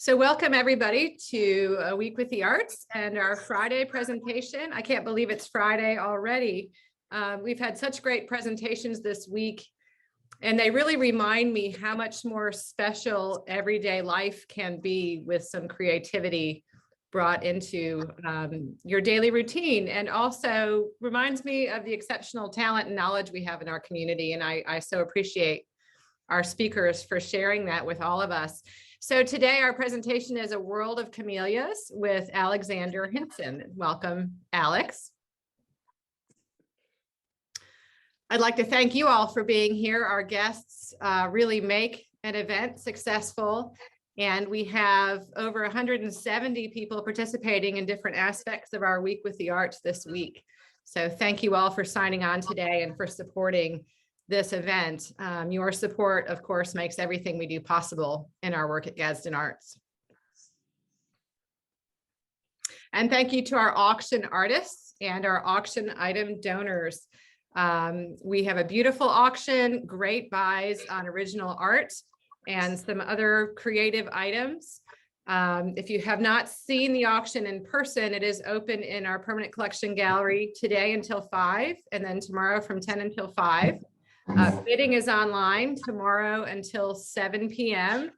So welcome everybody to A Week with the Arts and our Friday presentation. I can't believe it's Friday already. We've had such great presentations this week, and they really remind me how much more special everyday life can be with some creativity brought into your daily routine, and also reminds me of the exceptional talent and knowledge we have in our community. And I so appreciate our speakers for sharing that with all of us. So today our presentation is A World of Camellias with Alexander Hinson. Welcome, Alex. I'd like to thank you all for being here. Our guests really make an event successful, and we have over 170 people participating in different aspects of our Week with the Arts this week. So thank you all for signing on today and for supporting this event. Your support, of course, makes everything we do possible in our work at Gadsden Arts. And thank you to our auction artists and our auction item donors. We have a beautiful auction, great buys on original art, and some other creative items. If you have not seen the auction in person, it is open in our permanent collection gallery today until 5, and then tomorrow from 10 until 5. Bidding is online tomorrow until 7 p.m.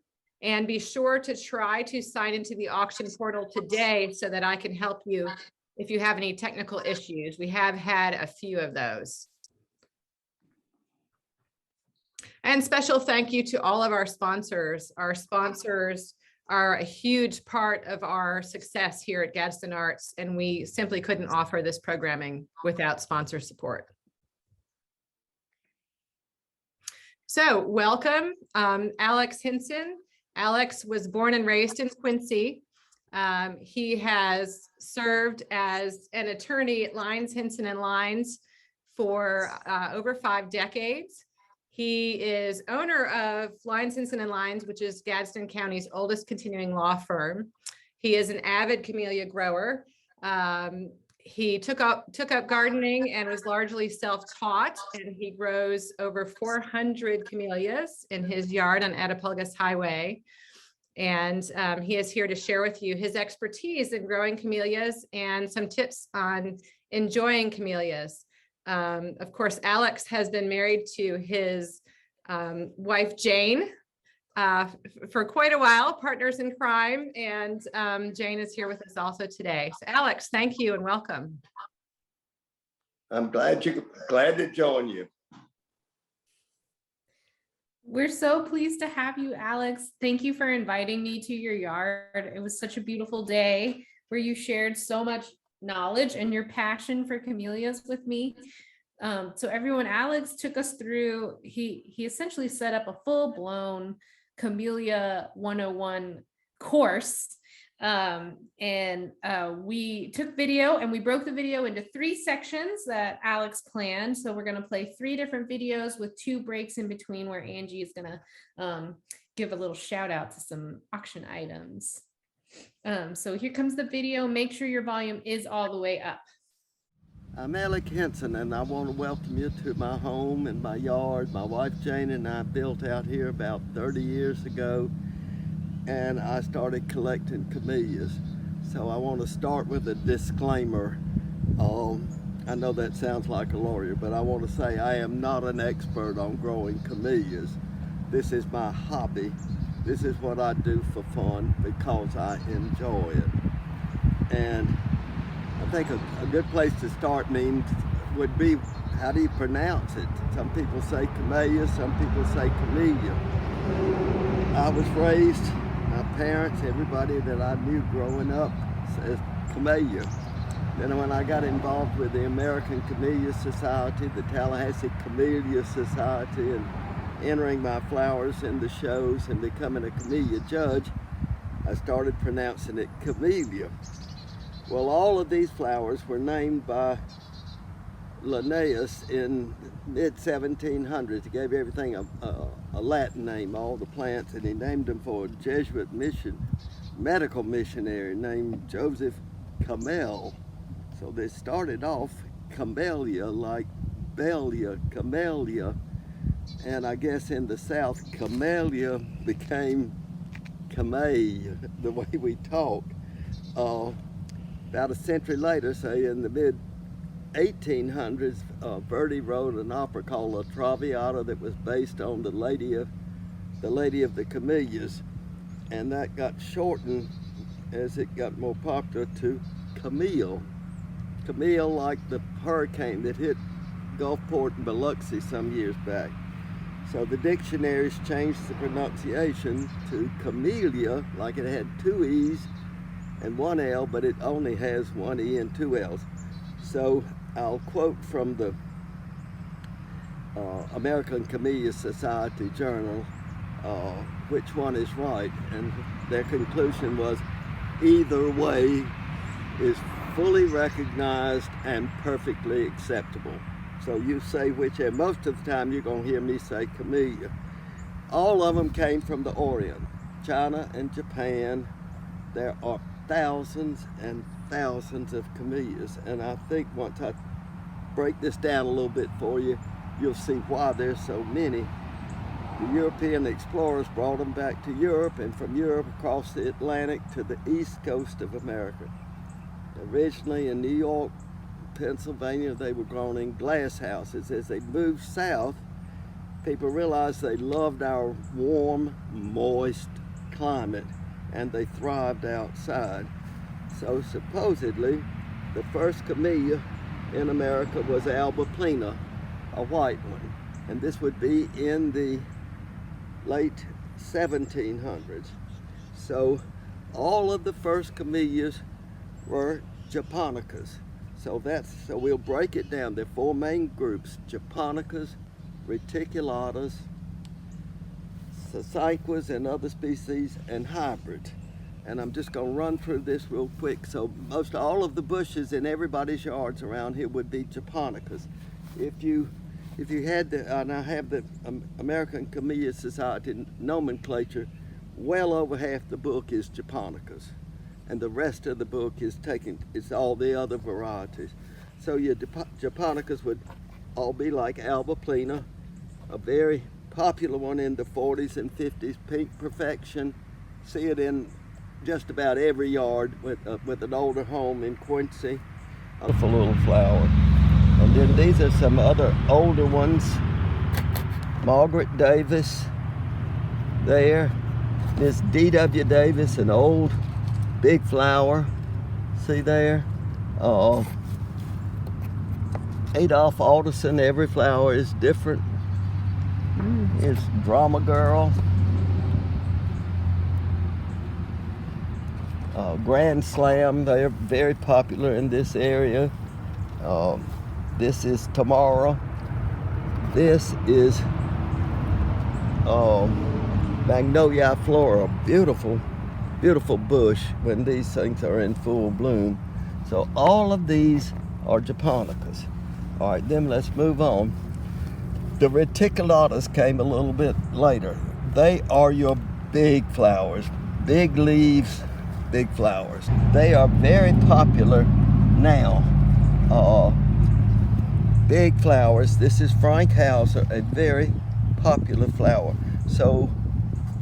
And be sure to try to sign into the auction portal today so that I can help you if you have any technical issues. We have had a few of those. And special thank you to all of our sponsors. Our sponsors are a huge part of our success here at Gadsden Arts, and we simply couldn't offer this programming without sponsor support. So welcome, Alex Hinson. Alex was born and raised in Quincy. He has served as an attorney at Lyons, Hinson and Lyons for over 5 decades. He is owner of Lyons, Hinson and Lyons, which is Gadsden County's oldest continuing law firm. He is an avid camellia grower. He took up gardening and was largely self-taught, and he grows over 400 camellias in his yard on Attapulgos Highway. And he is here to share with you his expertise in growing camellias and some tips on enjoying camellias. Of course, Alex has been married to his wife, Jane, for quite a while, partners in crime, and Jane is here with us also today. So Alex, thank you and welcome. I'm glad to join you. We're so pleased to have you, Alex. Thank you for inviting me to your yard. It was such a beautiful day where you shared so much knowledge and your passion for camellias with me. So everyone, Alex took us through, he essentially set up a full-blown Camellia 101 course. We took video and we broke the video into 3 sections that Alex planned. So we're going to play 3 different videos with 2 breaks in between where Angie is going to give a little shout out to some auction items. So here comes the video. Make sure your volume is all the way up. I'm Alex Hinson, and I want to welcome you to my home and my yard. My wife Jane and I built out here about 30 years ago, and I started collecting camellias. So I want to start with a disclaimer. I know that sounds like a lawyer, but I want to say I am not an expert on growing camellias. This is my hobby. This is what I do for fun because I enjoy it. And I think a good place to start would be, how do you pronounce it? Some people say camellia, some people say camellia. I was raised, my parents, everybody that I knew growing up says camellia. Then when I got involved with the American Camellia Society, the Tallahassee Camellia Society, and entering my flowers in the shows and becoming a camellia judge, I started pronouncing it camellia. Well, all of these flowers were named by Linnaeus in mid-1700s. He gave everything a Latin name, all the plants, and he named them for a Jesuit medical missionary named Joseph Camel. So they started off Camellia, like Belia, Camellia, and I guess in the South, Camellia became Camellia, the way we talk. About a century later, say in the mid 1800s, Verdi wrote an opera called La Traviata that was based on the Lady of the Camellias, and that got shortened as it got more popular to Camille. Camille, like the hurricane that hit Gulfport and Biloxi some years back. So the dictionaries changed the pronunciation to Camellia, like it had two E's and one L, but it only has one E and two L's. So I'll quote from the American Camellia Society Journal, which one is right, and their conclusion was either way is fully recognized and perfectly acceptable. So you say whichever. Most of the time you're going to hear me say Camellia. All of them came from the Orient, China and Japan. There are thousands and thousands of camellias, and I think once I break this down a little bit for you, you'll see why there's so many. The European explorers brought them back to Europe, and from Europe across the Atlantic to the east coast of America. Originally in New York, Pennsylvania, they were grown in glass houses. As they moved south, people realized they loved our warm, moist climate, and they thrived outside. So supposedly, the first camellia in America was Alba plena, a white one, and this would be in the late 1700s. So all of the first camellias were japonicas. So we'll break it down. There are four main groups: japonicas, reticulatas, Sasankwas and other species, and hybrids. And I'm just going to run through this real quick. So most all of the bushes in everybody's yards around here would be japonicas. If you had and I have the American Camellia Society nomenclature, well over half the book is japonicas, and the rest of the book is all the other varieties. So your japonicas would all be like Alba plena, a very popular one in the 40s and 50s, Pink Perfection. See it in just about every yard with an older home in Quincy. Beautiful little flower. And then these are some other older ones. Margaret Davis there. Miss D.W. Davis, an old big flower. See there? Adolph Alderson, every flower is different. Here's Drama Girl. Grand Slam, they're very popular in this area. This is Tomorrow. This is Magnolia Floral. Beautiful, beautiful bush when these things are in full bloom. So all of these are japonicas. All right, then let's move on. The Reticulatas came a little bit later. They are your big flowers, big leaves, big flowers. They are very popular now. Big flowers. This is Frank Hauser, a very popular flower. So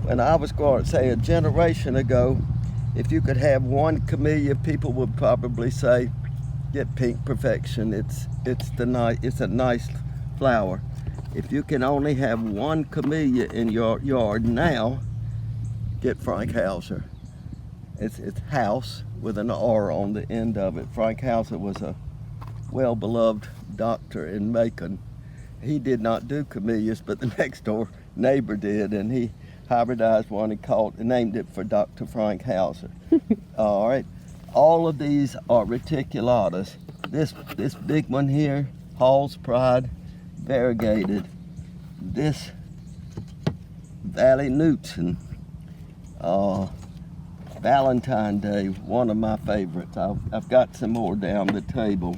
when I was growing, say a generation ago, if you could have one camellia, people would probably say, get Pink Perfection. It's a nice flower. If you can only have one camellia in your yard now, get Frank Hauser. It's House with an R on the end of it. Frank Hauser was a well-beloved doctor in Macon. He did not do camellias, but the next door neighbor did, and he hybridized one and named it for Dr. Frank Hauser. All right, all of these are reticulatas. This big one here, Hall's Pride, variegated. This Valley Newton, Valentine Day, one of my favorites. I've got some more down the table.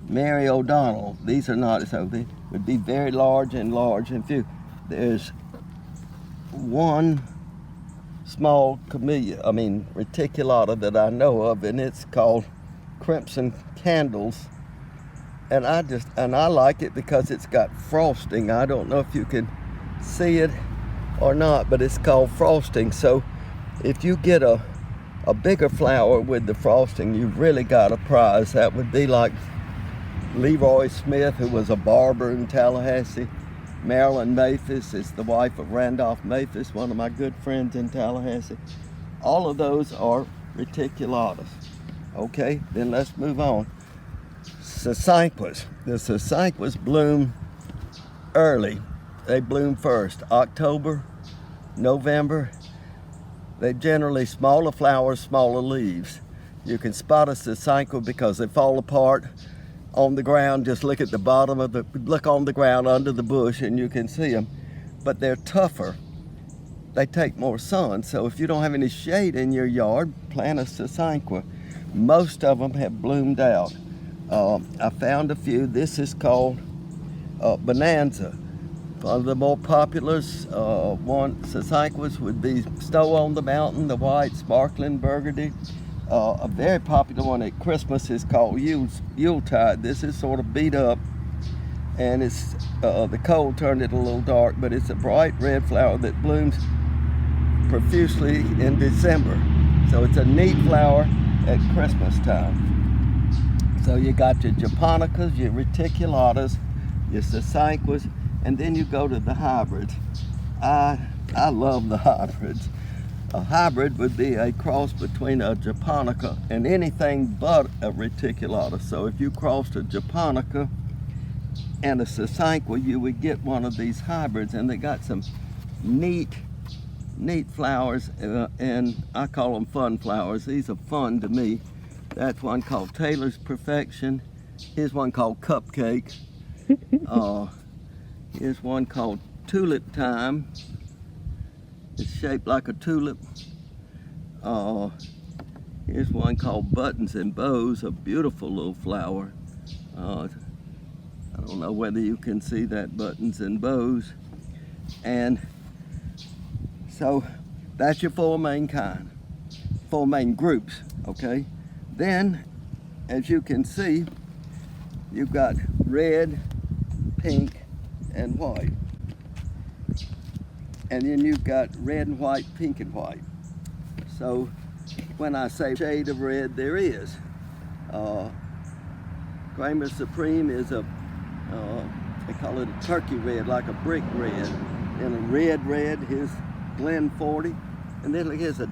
Mary O'Donnell, these are not, so they would be very large and few. There's one small reticulata that I know of, and it's called Crimson Candles. And I like it because it's got frosting. I don't know if you can see it or not, but it's called frosting. So if you get a bigger flower with the frosting, you've really got a prize. That would be like Leroy Smith, who was a barber in Tallahassee. Marilyn Mathis is the wife of Randolph Mathis, one of my good friends in Tallahassee. All of those are Reticulatas. Okay, then let's move on. Sasankwas. The Sasankwas bloom early. They bloom first, October, November. They generally smaller flowers, smaller leaves. You can spot a Sasankwa because they fall apart on the ground. Just look at the bottom of look on the ground under the bush and you can see them. But they're tougher. They take more sun. So if you don't have any shade in your yard, plant a Sasankwa. Most of them have bloomed out. I found a few. This is called Bonanza. One of the more popular Sasankwas would be Snow on the Mountain, the white, sparkling burgundy. A very popular one at Christmas is called Yuletide. This is sort of beat up, and it's the cold turned it a little dark, but it's a bright red flower that blooms profusely in December. So it's a neat flower at Christmas time. So you got your japonicas, your reticulatas, your Sasankwas, and then you go to the hybrids. I love the hybrids. A hybrid would be a cross between a japonica and anything but a reticulata. So if you crossed a japonica and a Sasankwa, you would get one of these hybrids, and they got some neat flowers, and I call them fun flowers. These are fun to me. That's one called Taylor's Perfection. Here's one called Cupcake. Here's one called Tulip Time. It's shaped like a tulip. Here's one called Buttons and Bows, a beautiful little flower. I don't know whether you can see that, Buttons and Bows. And so that's your four main groups, okay? Then, as you can see, you've got red, pink, and white. And then you've got red and white, pink and white. So when I say shade of red, there is. Kramer Supreme is they call it a turkey red, like a brick red. And a red, here's Glen 40. And then here's a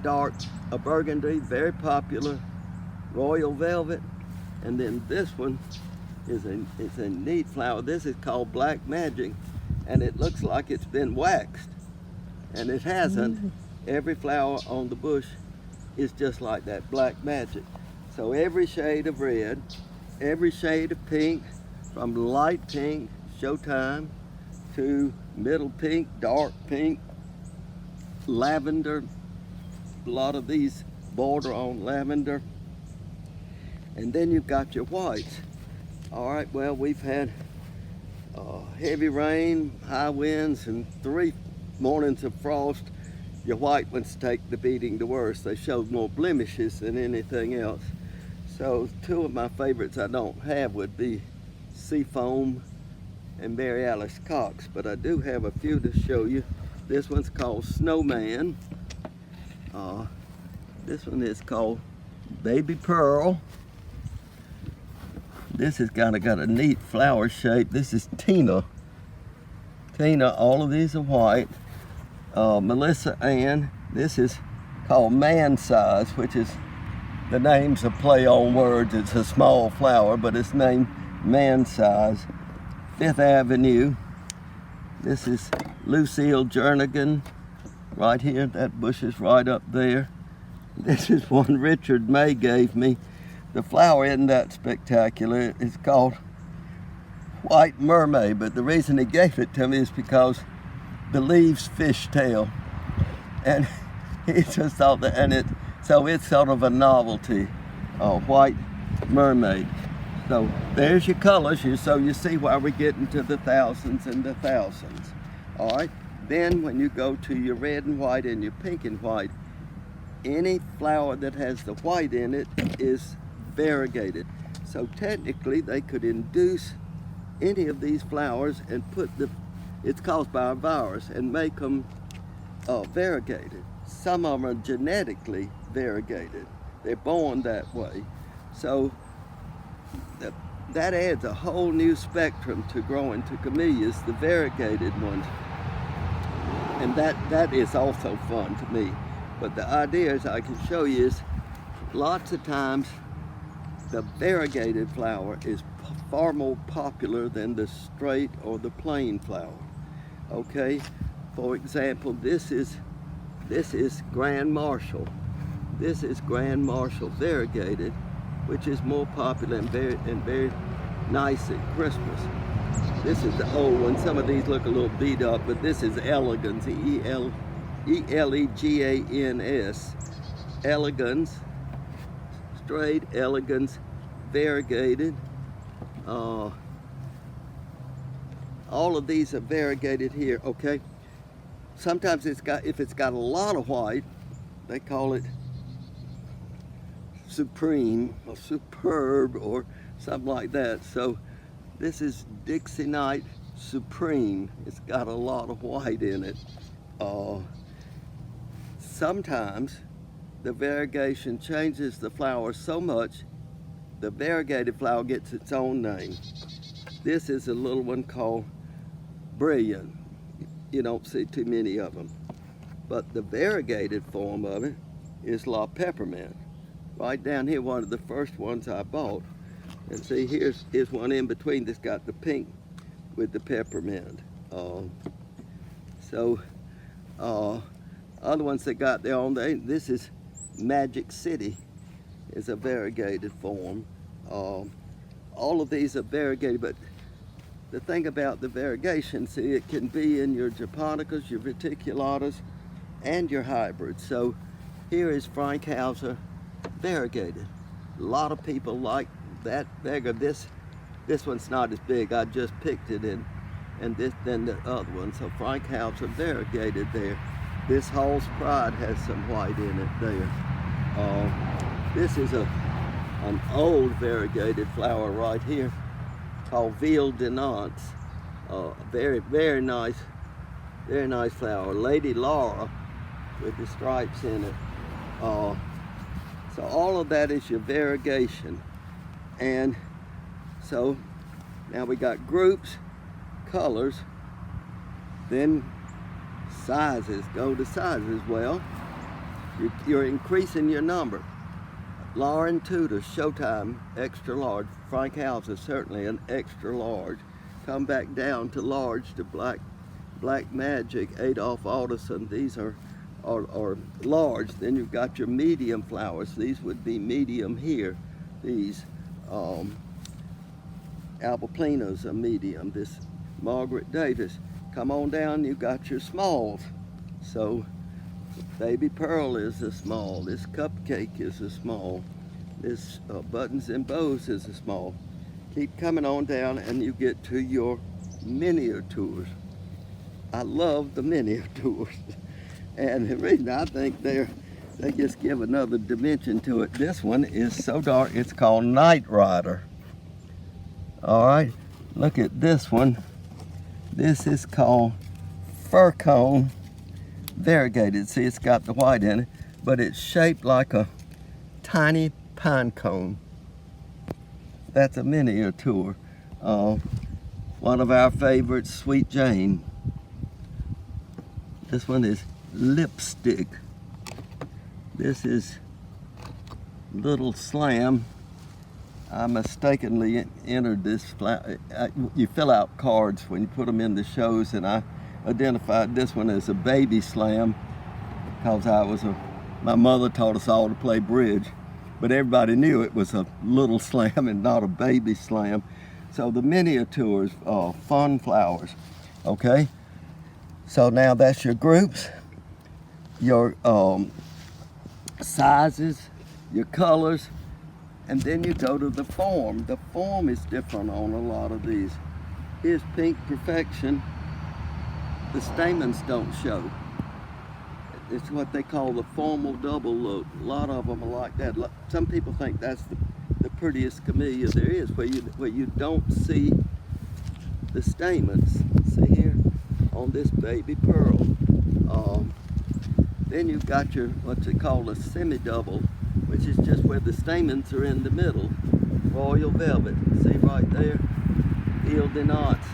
burgundy, very popular, Royal Velvet. And then this one is a neat flower. This is called Black Magic, and it looks like it's been waxed. And it hasn't. Every flower on the bush is just like that, Black Magic. So every shade of red, every shade of pink, from light pink, Showtime, to middle pink, dark pink, lavender. A lot of these border on lavender. And then you've got your whites. All right, well, we've had heavy rain, high winds, and 3 mornings of frost. Your white ones take the beating the worst. They showed more blemishes than anything else. So 2 of my favorites I don't have would be Seafoam and Mary Alice Cox, but I do have a few to show you. This one's called Snowman. This one is called Baby Pearl. This has got a neat flower shape. This is Tina. All of these are white. Melissa Ann, this is called Man Size, which is, the name's a play on words. It's a small flower, but it's named Man Size. 5th Avenue. This is Lucille Jernigan, right here. That bush is right up there. This is one Richard May gave me. The flower isn't that spectacular. It's called White Mermaid, but the reason he gave it to me is because the leaves fishtail, and he just thought that, so it's sort of a novelty, White Mermaid. So there's your colors, so you see why we get into the thousands and the thousands. All right, then when you go to your red and white and your pink and white, any flower that has the white in it is variegated. So technically they could induce any of these flowers and it's caused by a virus, and make them variegated. Some of them are genetically variegated. They're born that way. So that adds a whole new spectrum to growing to camellias, the variegated ones. And that is also fun to me. But the idea, as I can show you, is lots of times the variegated flower is far more popular than the straight or the plain flower. Okay, for example, this is Grand Marshal. This is Grand Marshal variegated, which is more popular and very nice at Christmas. This is the old one. Some of these look a little beat up, but this is Elegans, E-L-E-G-A-N-S. Elegans, straight Elegans, variegated. All of these are variegated here, okay? Sometimes if it's got a lot of white, they call it supreme or superb or something like that. So this is Dixie Night Supreme. It's got a lot of white in it. Sometimes the variegation changes the flower so much, the variegated flower gets its own name. This is a little one called Brilliant. You don't see too many of them. But the variegated form of it is La Peppermint. Right down here, one of the first ones I bought. And see, here's one in between that's got the pink with the peppermint. Other ones that got their own, this is Magic City, is a variegated form. All of these are variegated, but the thing about the variegation, see, it can be in your japonicas, your reticulatas, and your hybrids. So here is Frankhauser variegated. A lot of people like that bigger. This one's not as big. I just picked it in, and then the other one. So Frankhauser variegated there. This Hall's Pride has some white in it there. This is an old variegated flower right here called Ville de Nantes. Very nice flower. Lady Laura with the stripes in it. So all of that is your variegation. And so now we got groups, colors, then sizes. Go to sizes. Well, you're increasing your number. Lauren Tudor, Showtime, extra large. Frankhauser, certainly an extra large. Come back down to large to Black Magic, Adolph Alderson. These are large. Then you've got your medium flowers. These would be medium here. These Alboplenas are medium. This Margaret Davis. Come on down, you've got your smalls. So Baby Pearl is a small. This Cupcake is a small. This Buttons and Bows is a small. Keep coming on down and you get to your miniatures. I love the miniatures. And the reason I think they just give another dimension to it. This one is so dark, it's called Night Rider. All right, look at this one. This is called Fir Cone variegated. See, it's got the white in it, but it's shaped like a tiny pine cone. That's a miniature. One of our favorites, Sweet Jane. This one is Lipstick. This is Little Slam. I mistakenly entered this. You fill out cards when you put them in the shows, and I identified this one as a Baby Slam because my mother taught us all to play bridge, but everybody knew it was a Little Slam and not a Baby Slam. So the miniatures are fun flowers. Okay, so now that's your groups, your sizes, your colors, and then you go to the form. The form is different on a lot of these. Here's Pink Perfection. The stamens don't show. It's what they call the formal double look. A lot of them are like that. Some people think that's the prettiest camellia there is, where you don't see the stamens. See here on this Baby Pearl. Then you've got your, what's it called, a semi-double, which is just where the stamens are in the middle. Royal velvet, see right there? Field de knots,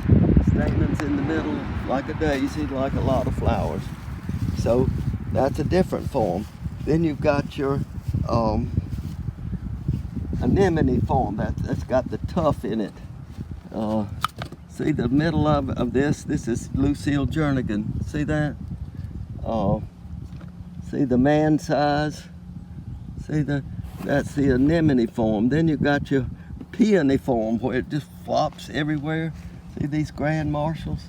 stamens in the middle, like a daisy, like a lot of flowers. So that's a different form. Then you've got your anemone form, that's got the tuft in it. See the middle of this is Lucille Jernigan. See that? See the man size? See that's the anemone form. Then you've got your peony form where it just flops everywhere. See these grand marshals?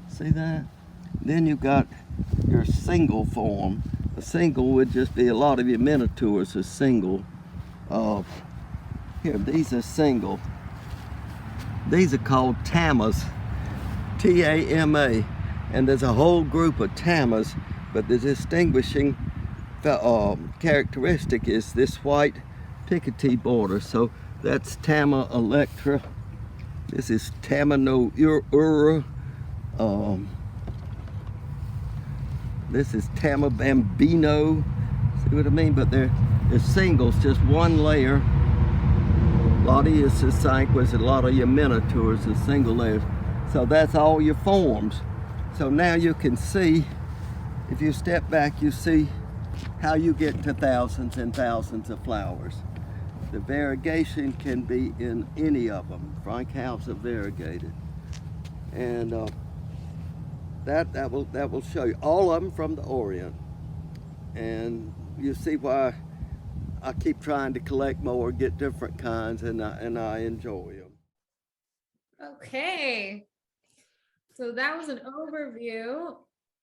See that? Then you've got your single form. A single would just be a lot of your minotaurs are single. Here, these are single. These are called tamas, T-A-M-A, and there's a whole group of tamas, but the distinguishing characteristic is this white pickety border. So that's Tama electra. This is Tamano ura. This is Tama bambino. See what I mean? But they're singles, just one layer. A lot of your Sasankwas, a lot of your minotaurs are single layers. So that's all your forms. So now you can see, if you step back, you see how you get to thousands and thousands of flowers. The variegation can be in any of them. Frank House are variegated. And that will show you all of them from the Orient. And you see why I keep trying to collect more, get different kinds, and I enjoy them. Okay. So that was an overview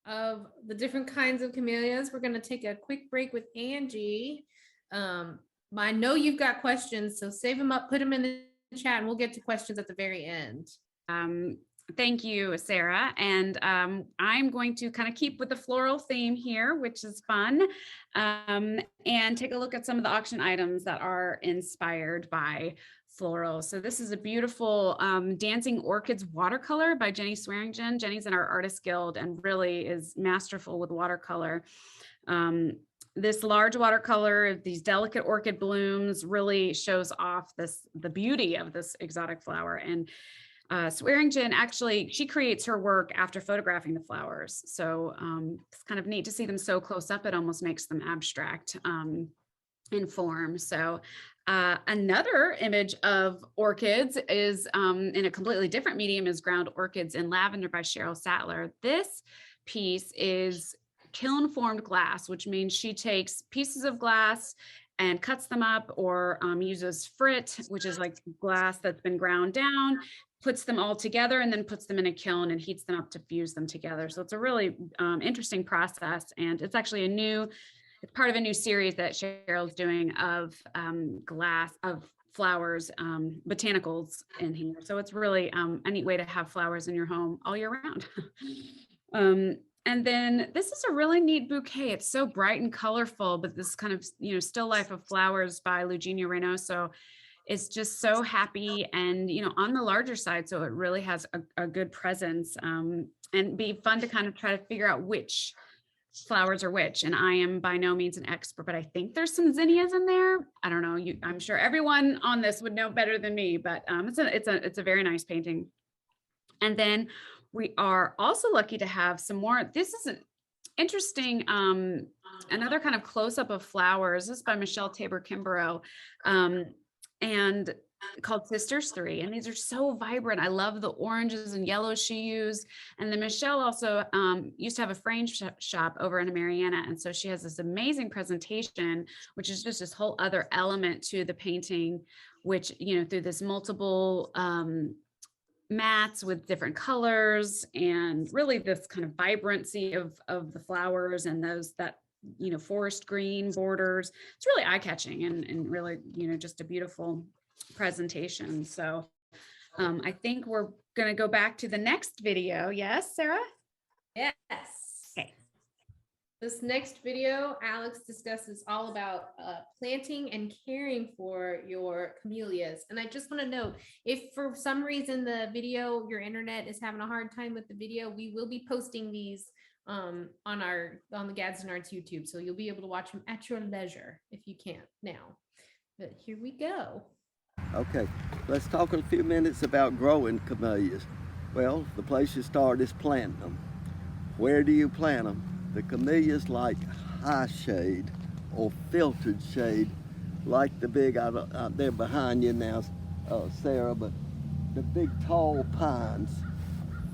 of the different kinds of camellias. We're going to take a quick break with Angie. I know you've got questions, so save them up, put them in the chat, and we'll get to questions at the very end. Thank you, Sarah. And I'm going to kind of keep with the floral theme here, which is fun, and take a look at some of the auction items that are inspired by floral. So this is a beautiful Dancing Orchids watercolor by Jenny Swearingen. Jenny's in our Artist Guild and really is masterful with watercolor. This large watercolor, these delicate orchid blooms, really shows off the beauty of this exotic flower. And Swearingen actually, she creates her work after photographing the flowers. So it's kind of neat to see them so close up. It almost makes them abstract in form. So another image of orchids is in a completely different medium, is Ground Orchids in Lavender by Cheryl Sattler. This piece is kiln formed glass, which means she takes pieces of glass and cuts them up, or uses frit, which is like glass that's been ground down, puts them all together, and then puts them in a kiln and heats them up to fuse them together. So it's a really interesting process. And it's actually it's part of a new series that Cheryl's doing of flowers, botanicals in here. So it's really a neat way to have flowers in your home all year round. And then this is a really neat bouquet. It's so bright and colorful, but this kind of, still life of flowers by Eugenia Reynoso. It's just so happy and, on the larger side. So it really has a good presence, and be fun to kind of try to figure out which flowers are which. And I am by no means an expert, but I think there's some zinnias in there. I don't know. I'm sure everyone on this would know better than me, but it's a very nice painting. And then we are also lucky to have some more. This is an interesting, another kind of close-up of flowers. This is by Michelle Tabor Kimbrough, and called Sisters 3. And these are so vibrant. I love the oranges and yellows she used. And then Michelle also used to have a frame shop over in Mariana. And so she has this amazing presentation, which is just this whole other element to the painting, which, through this multiple mats with different colors, and really this kind of vibrancy of the flowers and that forest green borders. It's really eye-catching and really just a beautiful presentation. So I think we're going to go back to the next video. Yes, Sarah? Yes. Okay. This next video, Alex discusses all about planting and caring for your camellias. And I just want to note, if for some reason your internet is having a hard time with the video, we will be posting these on the Gadsden Arts YouTube. So you'll be able to watch them at your leisure if you can't now. But here we go. Okay, let's talk a few minutes about growing camellias. Well, the place you start is planting them. Where do you plant them? The camellias like high shade or filtered shade, like the big out there behind you now, Sarah, but the big tall pines,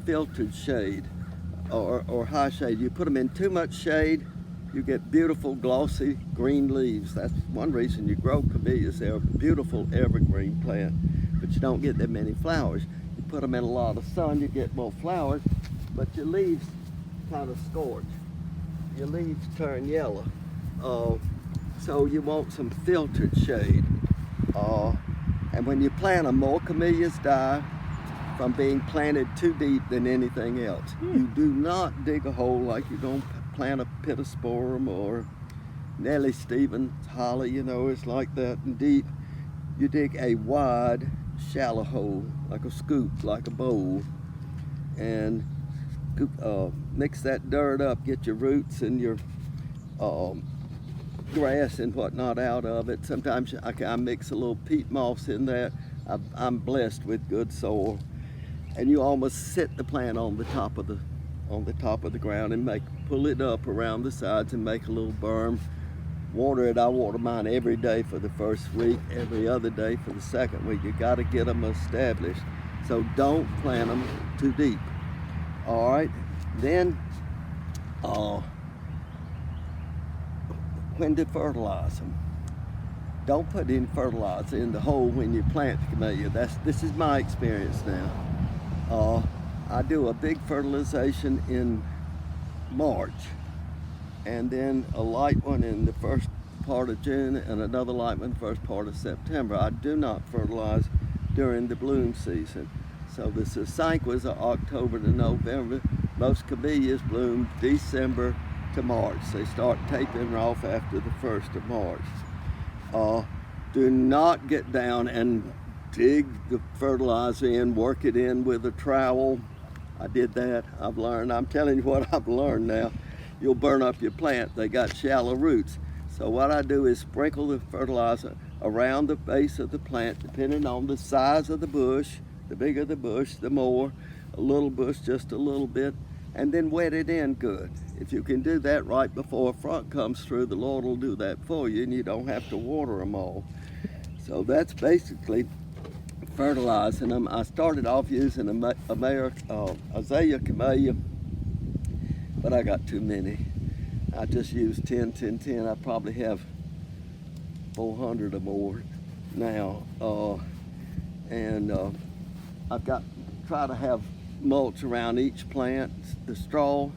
filtered shade or high shade. You put them in too much shade, you get beautiful glossy green leaves. That's one reason you grow camellias. They're a beautiful evergreen plant, but you don't get that many flowers. You put them in a lot of sun, you get more flowers, but your leaves kind of scorch. Your leaves turn yellow. So you want some filtered shade. And when you plant them, more camellias die from being planted too deep than anything else. You do not dig a hole like you're going to plant a pittosporum or Nellie Stevens holly, you know, it's like that and deep. You dig a wide, shallow hole, like a scoop, like a bowl, and mix that dirt up, get your roots and your grass and whatnot out of it. Sometimes I mix a little peat moss in there. I'm blessed with good soil, and you almost set the plant on the top of the ground and pull it up around the sides and make a little berm. Water it. I water mine every day for the first week, every other day for the second week. You got to get them established. So don't plant them too deep. All right. Then, when to fertilize them. Don't put any fertilizer in the hole when you plant the camellia. This is my experience now. I do a big fertilization in March, and then a light one in the first part of June and another light one in the first part of September. I do not fertilize during the bloom season. So the Sasankwas are October to November. Most camellias bloom December to March. They start tapering off after the 1st of March. Do not get down and dig the fertilizer in, work it in with a trowel. I did that. I've learned. I'm telling you what I've learned now. You'll burn up your plant. They got shallow roots. So what I do is sprinkle the fertilizer around the base of the plant, depending on the size of the bush. The bigger the bush, the more. A little bush, just a little bit, and then wet it in good. If you can do that right before a front comes through, the Lord will do that for you, and you don't have to water them all. So that's basically fertilizing them. I started off using Azalea Camellia, but I got too many. I just used 10, 10, 10. I probably have 400 or more now. I've got try to have mulch around each plant. The straw,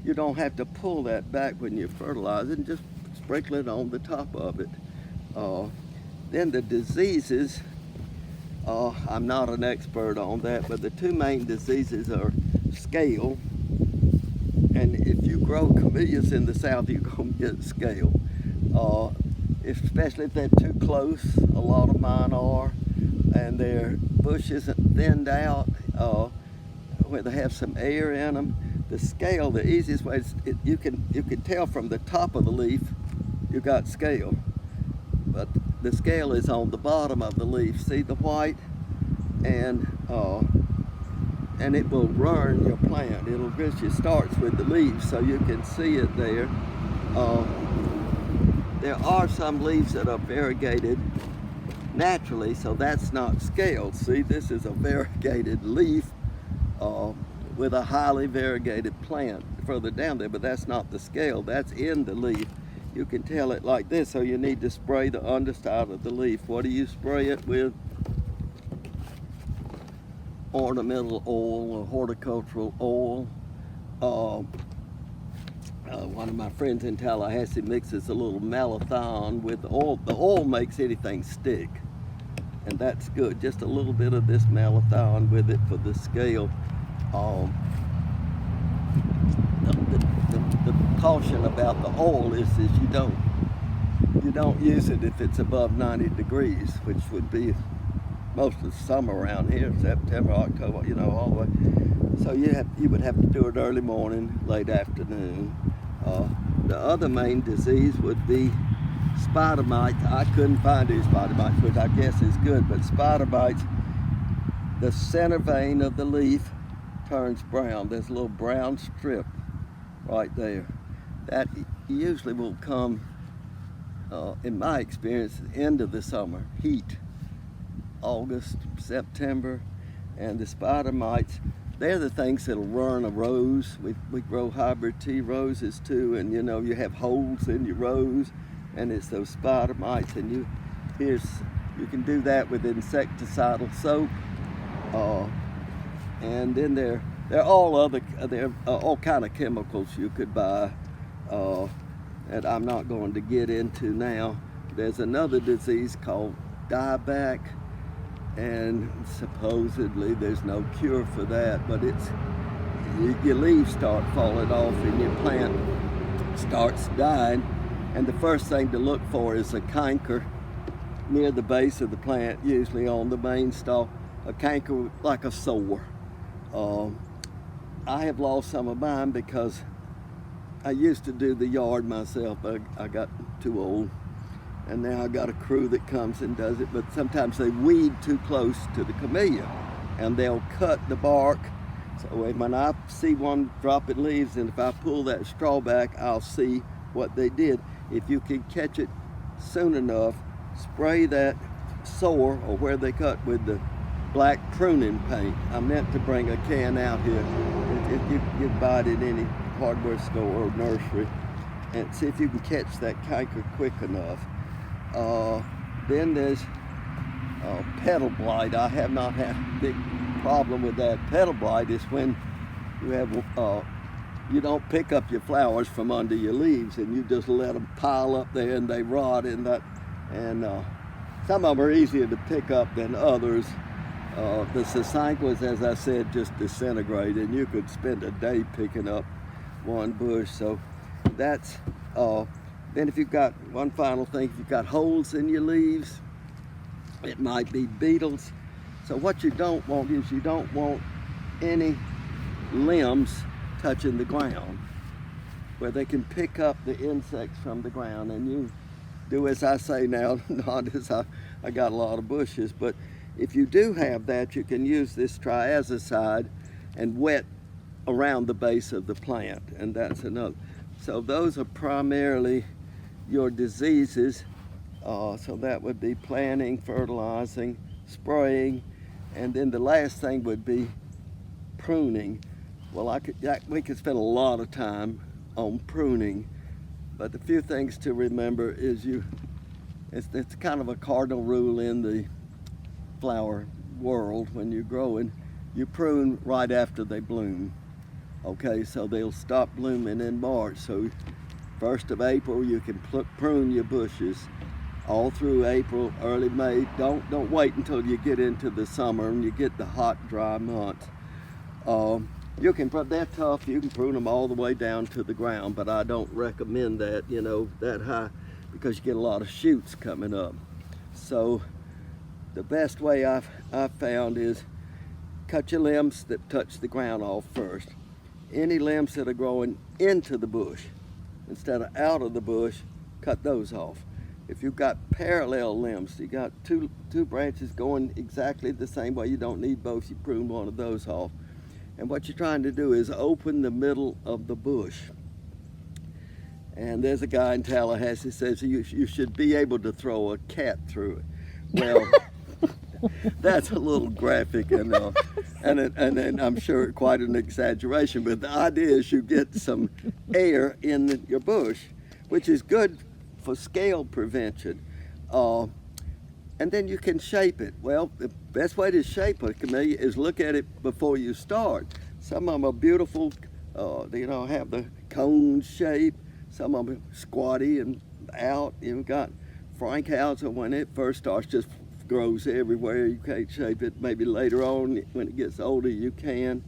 you don't have to pull that back when you fertilize it, and just sprinkle it on the top of it. Then the diseases, I'm not an expert on that, but the two main diseases are scale, and if you grow camellias in the south, you're going to get scale. Especially if they're too close, a lot of mine are, and their bush isn't thinned out, where they have some air in them. The scale, the easiest way is you can tell from the top of the leaf you got scale, but the scale is on the bottom of the leaf. See the white, and it will run your plant. It starts with the leaves, so you can see it there. There are some leaves that are variegated naturally, so that's not scaled. See, this is a variegated leaf with a highly variegated plant further down there, but that's not the scale. That's in the leaf. You can tell it like this, so you need to spray the underside of the leaf. What do you spray it with? Ornamental oil or horticultural oil. One of my friends in Tallahassee mixes a little malathion with the oil. The oil makes anything stick, and that's good. Just a little bit of this malathion with it for the scale. The caution about the oil is you don't use it if it's above 90 degrees, which would be most of the summer around here, September, October, all the way. So you would have to do it early morning, late afternoon. The other main disease would be spider mites. I couldn't find any spider mites, which I guess is good, but spider mites, the center vein of the leaf turns brown. There's a little brown strip right there. That usually will come, in my experience, at the end of the summer, heat, August, September, and the spider mites, they're the things that'll ruin a rose. We grow hybrid tea roses too, and you know, you have holes in your rose, and it's those spider mites, and you can do that with insecticidal soap, and then there are all kind of chemicals you could buy, that I'm not going to get into now. There's another disease called dieback, and supposedly there's no cure for that, but your leaves start falling off and your plant starts dying, and the first thing to look for is a canker near the base of the plant, usually on the main stalk, a canker like a sore. I have lost some of mine because I used to do the yard myself, but I got too old. And now I got a crew that comes and does it, but sometimes they weed too close to the camellia and they'll cut the bark. So when I see one dropping leaves, and if I pull that straw back, I'll see what they did. If you can catch it soon enough, spray that sore or where they cut with the black pruning paint. I meant to bring a can out here. You buy it in any hardware store or nursery, and see if you can catch that canker quick enough. Then there's petal blight. I have not had a big problem with that. Petal blight is when you don't pick up your flowers from under your leaves, and you just let them pile up there and they rot. And some of them are easier to pick up than others. The Sasankwas, as I said, just disintegrate, and you could spend a day picking up one bush. So that's then if you've got one final thing, if you've got holes in your leaves, it might be beetles. So what you don't want is you don't want any limbs touching the ground where they can pick up the insects from the ground. And you do as I say now, not as I got a lot of bushes, but if you do have that, you can use this triazicide and wet around the base of the plant, and that's another. So those are primarily your diseases. So that would be planting, fertilizing, spraying, and then the last thing would be pruning. Well, we could spend a lot of time on pruning, but the few things to remember is it's kind of a cardinal rule in the flower world. When you're growing, you prune right after they bloom. Okay, so they'll stop blooming in March. So 1st of April, you can prune your bushes all through April, early May. Don't wait until you get into the summer and you get the hot, dry months. You can, they're tough. You can prune them all the way down to the ground, but I don't recommend that, that high, because you get a lot of shoots coming up. So the best way I've found is cut your limbs that touch the ground off first. Any limbs that are growing into the bush instead of out of the bush, cut those off. If you've got parallel limbs, you got two branches going exactly the same way, you don't need both, you prune one of those off. And what you're trying to do is open the middle of the bush. And there's a guy in Tallahassee who says you should be able to throw a cat through it. Well, that's a little graphic, and I'm sure quite an exaggeration, but the idea is you get some air in your bush, which is good for scale prevention. And then you can shape it. Well, the best way to shape a camellia is look at it before you start. Some of them are beautiful, have the cone shape. Some of them are squatty and out. You've got Frank Hauser, when it first starts, just grows everywhere. You can't shape it. Maybe later on, when it gets older, you can.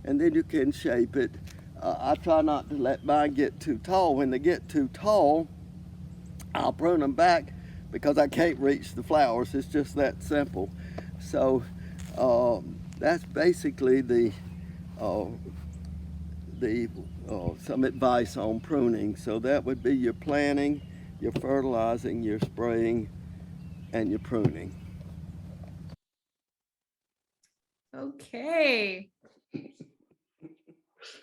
And then you can shape it. I try not to let mine get too tall. When they get too tall, I'll prune them back because I can't reach the flowers. It's just that simple. So that's basically the uh, some advice on pruning. So that would be your planting, your fertilizing, your spraying, and your pruning. Okay.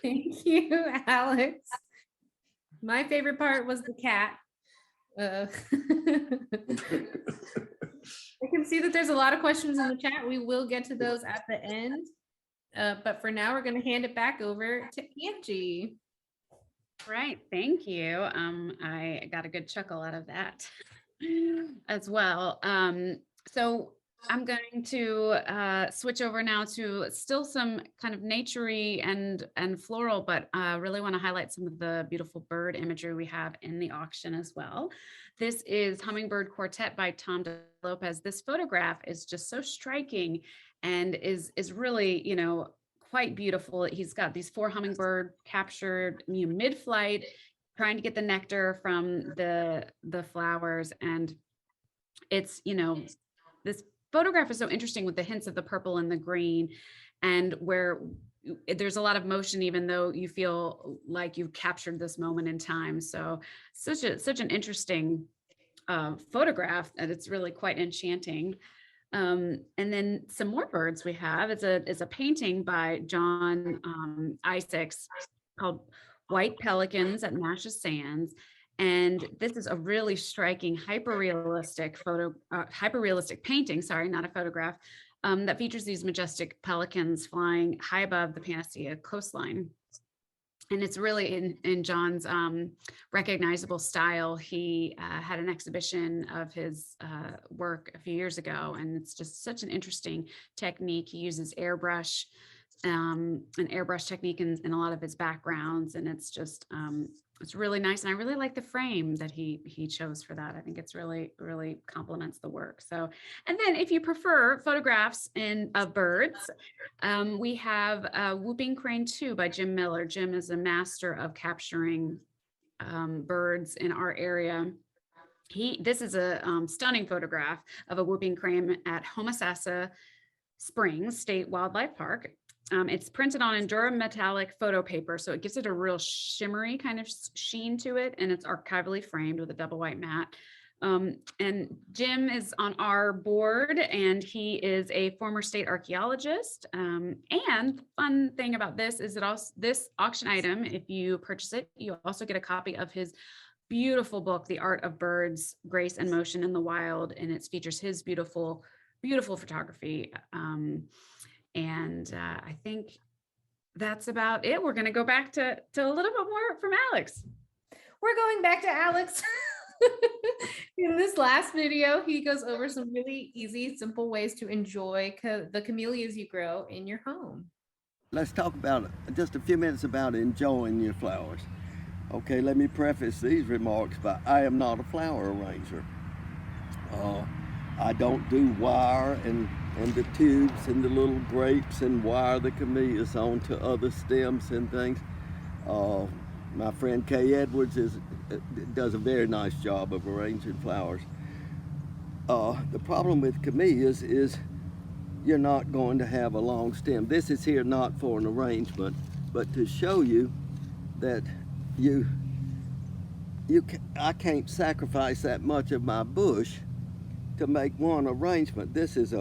Thank you, Alex. My favorite part was the cat. I can see that there's a lot of questions in the chat. We will get to those at the end. But for now, we're going to hand it back over to Angie. Right, thank you. I got a good chuckle out of that as well. So I'm going to switch over now to still some kind of naturey and floral, but really want to highlight some of the beautiful bird imagery we have in the auction as well. This is Hummingbird Quartet by Tom De Lopez. This photograph is just so striking and is really, you know, quite beautiful. He's got these 4 hummingbird captured, you know, mid-flight, trying to get the nectar from the flowers. And it's, you know, this photograph is so interesting with the hints of the purple and the green, and where there's a lot of motion, even though you feel like you've captured this moment in time. So such an interesting photograph, and it's really quite enchanting. And then some more birds we have. It's a painting by John Isaacs called White Pelicans at Nash's Sands. And this is a really striking, hyper-realistic painting, sorry, not a photograph, that features these majestic pelicans flying high above the Panacea coastline. And it's really in John's recognizable style. He had an exhibition of his work a few years ago, and it's just such an interesting technique. He uses airbrush, an airbrush technique in a lot of his backgrounds, and it's just it's really nice. And I really like the frame that he chose for that. I think it's really complements the work. So, and then if you prefer photographs of birds, we have Whooping Crane 2 by Jim Miller. Jim is a master of capturing birds in our area. This is a stunning photograph of a whooping crane at Homosassa Springs State Wildlife Park. It's printed on Endura metallic photo paper, so it gives it a real shimmery kind of sheen to it, and it's archivally framed with a double white mat. And Jim is on our board, and he is a former state archaeologist. And the fun thing about this is that this auction item, if you purchase it, you also get a copy of his beautiful book, The Art of Birds, Grace and Motion in the Wild, and it features his beautiful photography. I think that's about it. We're going to go back to a little bit more from Alex. We're going back to Alex. In this last video, he goes over some really easy, simple ways to enjoy the camellias you grow in your home. Let's talk about just a few minutes about enjoying your flowers. Okay, let me preface these remarks by I am not a flower arranger. I don't do wire and the tubes and the little grapes and wire the camellias onto other stems and things. My friend Kay Edwards does a very nice job of arranging flowers. The problem with camellias is you're not going to have a long stem. This is here not for an arrangement, but to show you that I can't sacrifice that much of my bush to make one arrangement. This is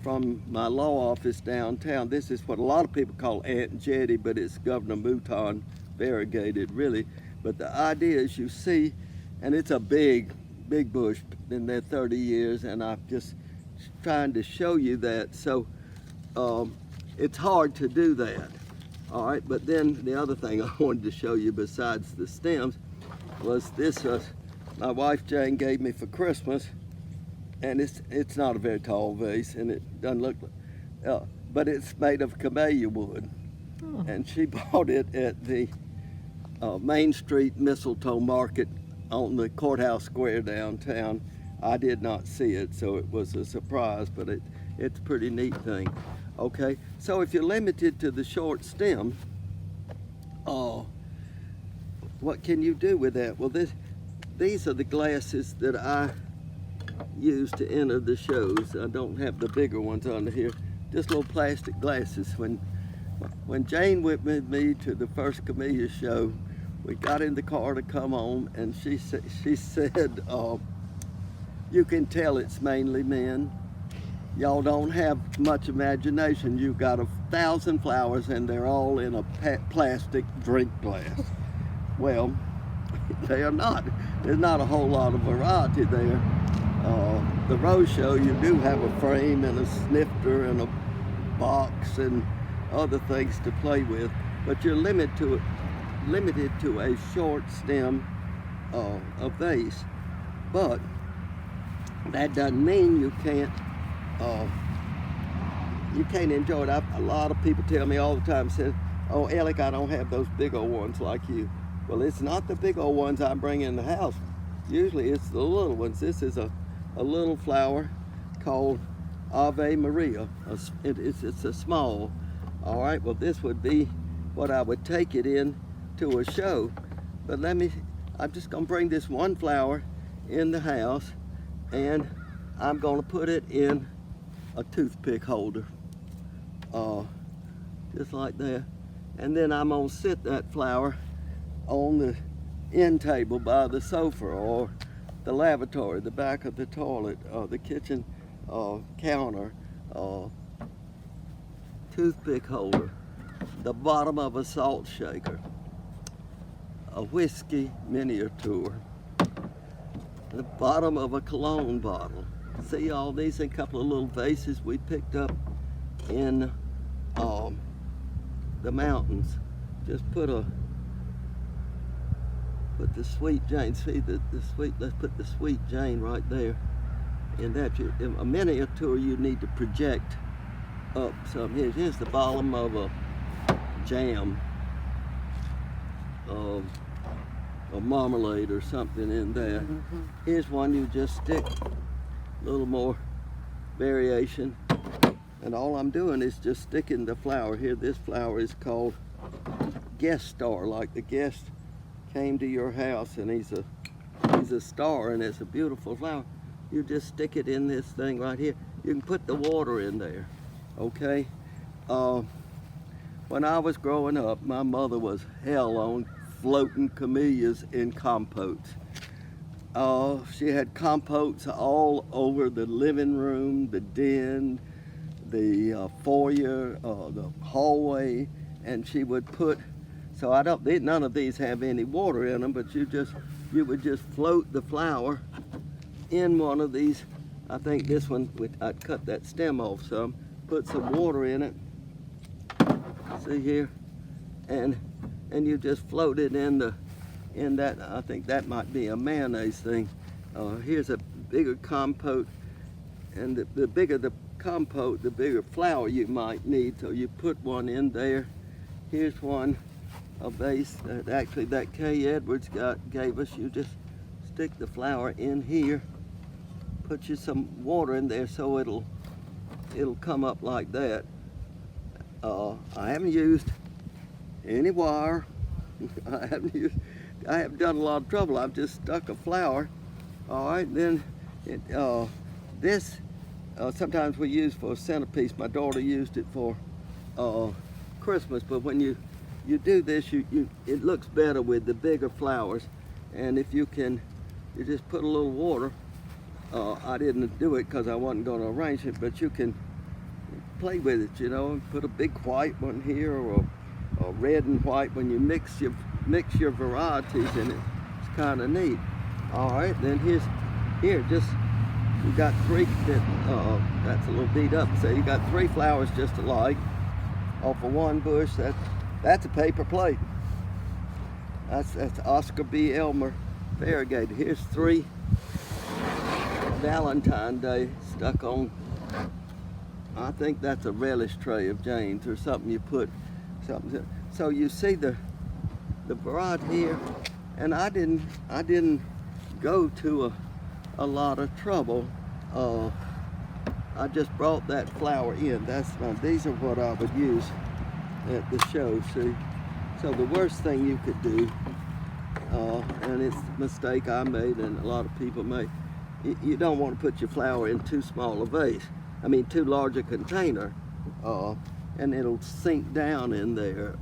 from my law office downtown. This is what a lot of people call Aunt Jetty, but it's Governor Mouton variegated, really. But the idea is, you see, and it's a big bush, been there 30 years, and I'm just trying to show you that. So it's hard to do that. All right, but then the other thing I wanted to show you besides the stems was this. My wife Jane gave me for Christmas, and it's not a very tall vase, and it doesn't look, but it's made of camellia wood. Oh. And she bought it at the Main Street Mistletoe Market on the Courthouse Square downtown. I did not see it, so it was a surprise, but it's a pretty neat thing. Okay, so if you're limited to the short stem, what can you do with that? Well, these are the glasses that I use to enter the shows. I don't have the bigger ones under here, just little plastic glasses. When when Jane went with me to the first Camellia show, we got in the car to come home, and she said, you can tell it's mainly men. Y'all don't have much imagination. You've got 1,000 flowers and they're all in a plastic drink glass. Well, they are not. There's not a whole lot of variety there. The rose show, you do have a frame and a snifter and a box and other things to play with, but you're limited to a short stem, a vase. But that doesn't mean you can't enjoy it. A lot of people tell me all the time, said, oh, Alec, I don't have those big old ones like you. Well, it's not the big old ones I bring in the house. Usually it's the little ones. This is a little flower called Ave Maria. It's a small. All right, well, this would be what I would take it in to a show. But I'm just gonna bring this one flower in the house, and I'm gonna put it in a toothpick holder, just like that. And then I'm gonna sit that flower on the end table by the sofa or the lavatory, the back of the toilet, the kitchen counter, toothpick holder, the bottom of a salt shaker, a whiskey miniature, the bottom of a cologne bottle. See all these, a couple of little vases we picked up in the mountains. Just put the sweet Jane, see let's put the sweet Jane right there. And that, in a miniature, you need to project up some. Here's the bottom of a jam, a marmalade or something in there. Here's one you just stick a little more variation, and all I'm doing is just sticking the flower here. This flower is called guest star, like the guest came to your house and he's a star, and it's a beautiful flower. You just stick it in this thing right here. You can put the water in there, okay? When I was growing up, my mother was hell on floating camellias in compotes. She had compotes all over the living room, the den, the foyer, the hallway, and she would put, so none of these have any water in them, but you would just float the flower in one of these. I think this one, I'd cut that stem off some, put some water in it, see here, and you just float it in that. I think that might be a mayonnaise thing. Here's a bigger compote, and the bigger the compote, the bigger flower you might need, so you put one in there. Here's one, a vase that Kay Edwards gave us. You just stick the flower in here, put you some water in there so it'll come up like that. I haven't used any wire. I haven't done a lot of trouble. I've just stuck a flower. All right, then this sometimes we use for a centerpiece. My daughter used it for Christmas, but when you do this, it looks better with the bigger flowers. And if you just put a little water. I didn't do it because I wasn't going to arrange it, but you can play with it, you know, and put a big white one here or a red and white when you mix your varieties in it. It's kind of neat. All right, then here you got three. That's a little beat up. So you got three flowers just alike off of one bush. That's a paper plate. That's Oscar B. Elmer variegated. Here's three Valentine Day stuck on. I think that's a relish tray of Jane's or something. You put something. So you see the variety here, and I didn't go to a lot of trouble. I just brought that flower in. These are what I would use at the show. See, so the worst thing you could do, and it's a mistake I made and a lot of people make. You don't want to put your flower in too small a vase. I mean, too large a container. and it'll sink down in there.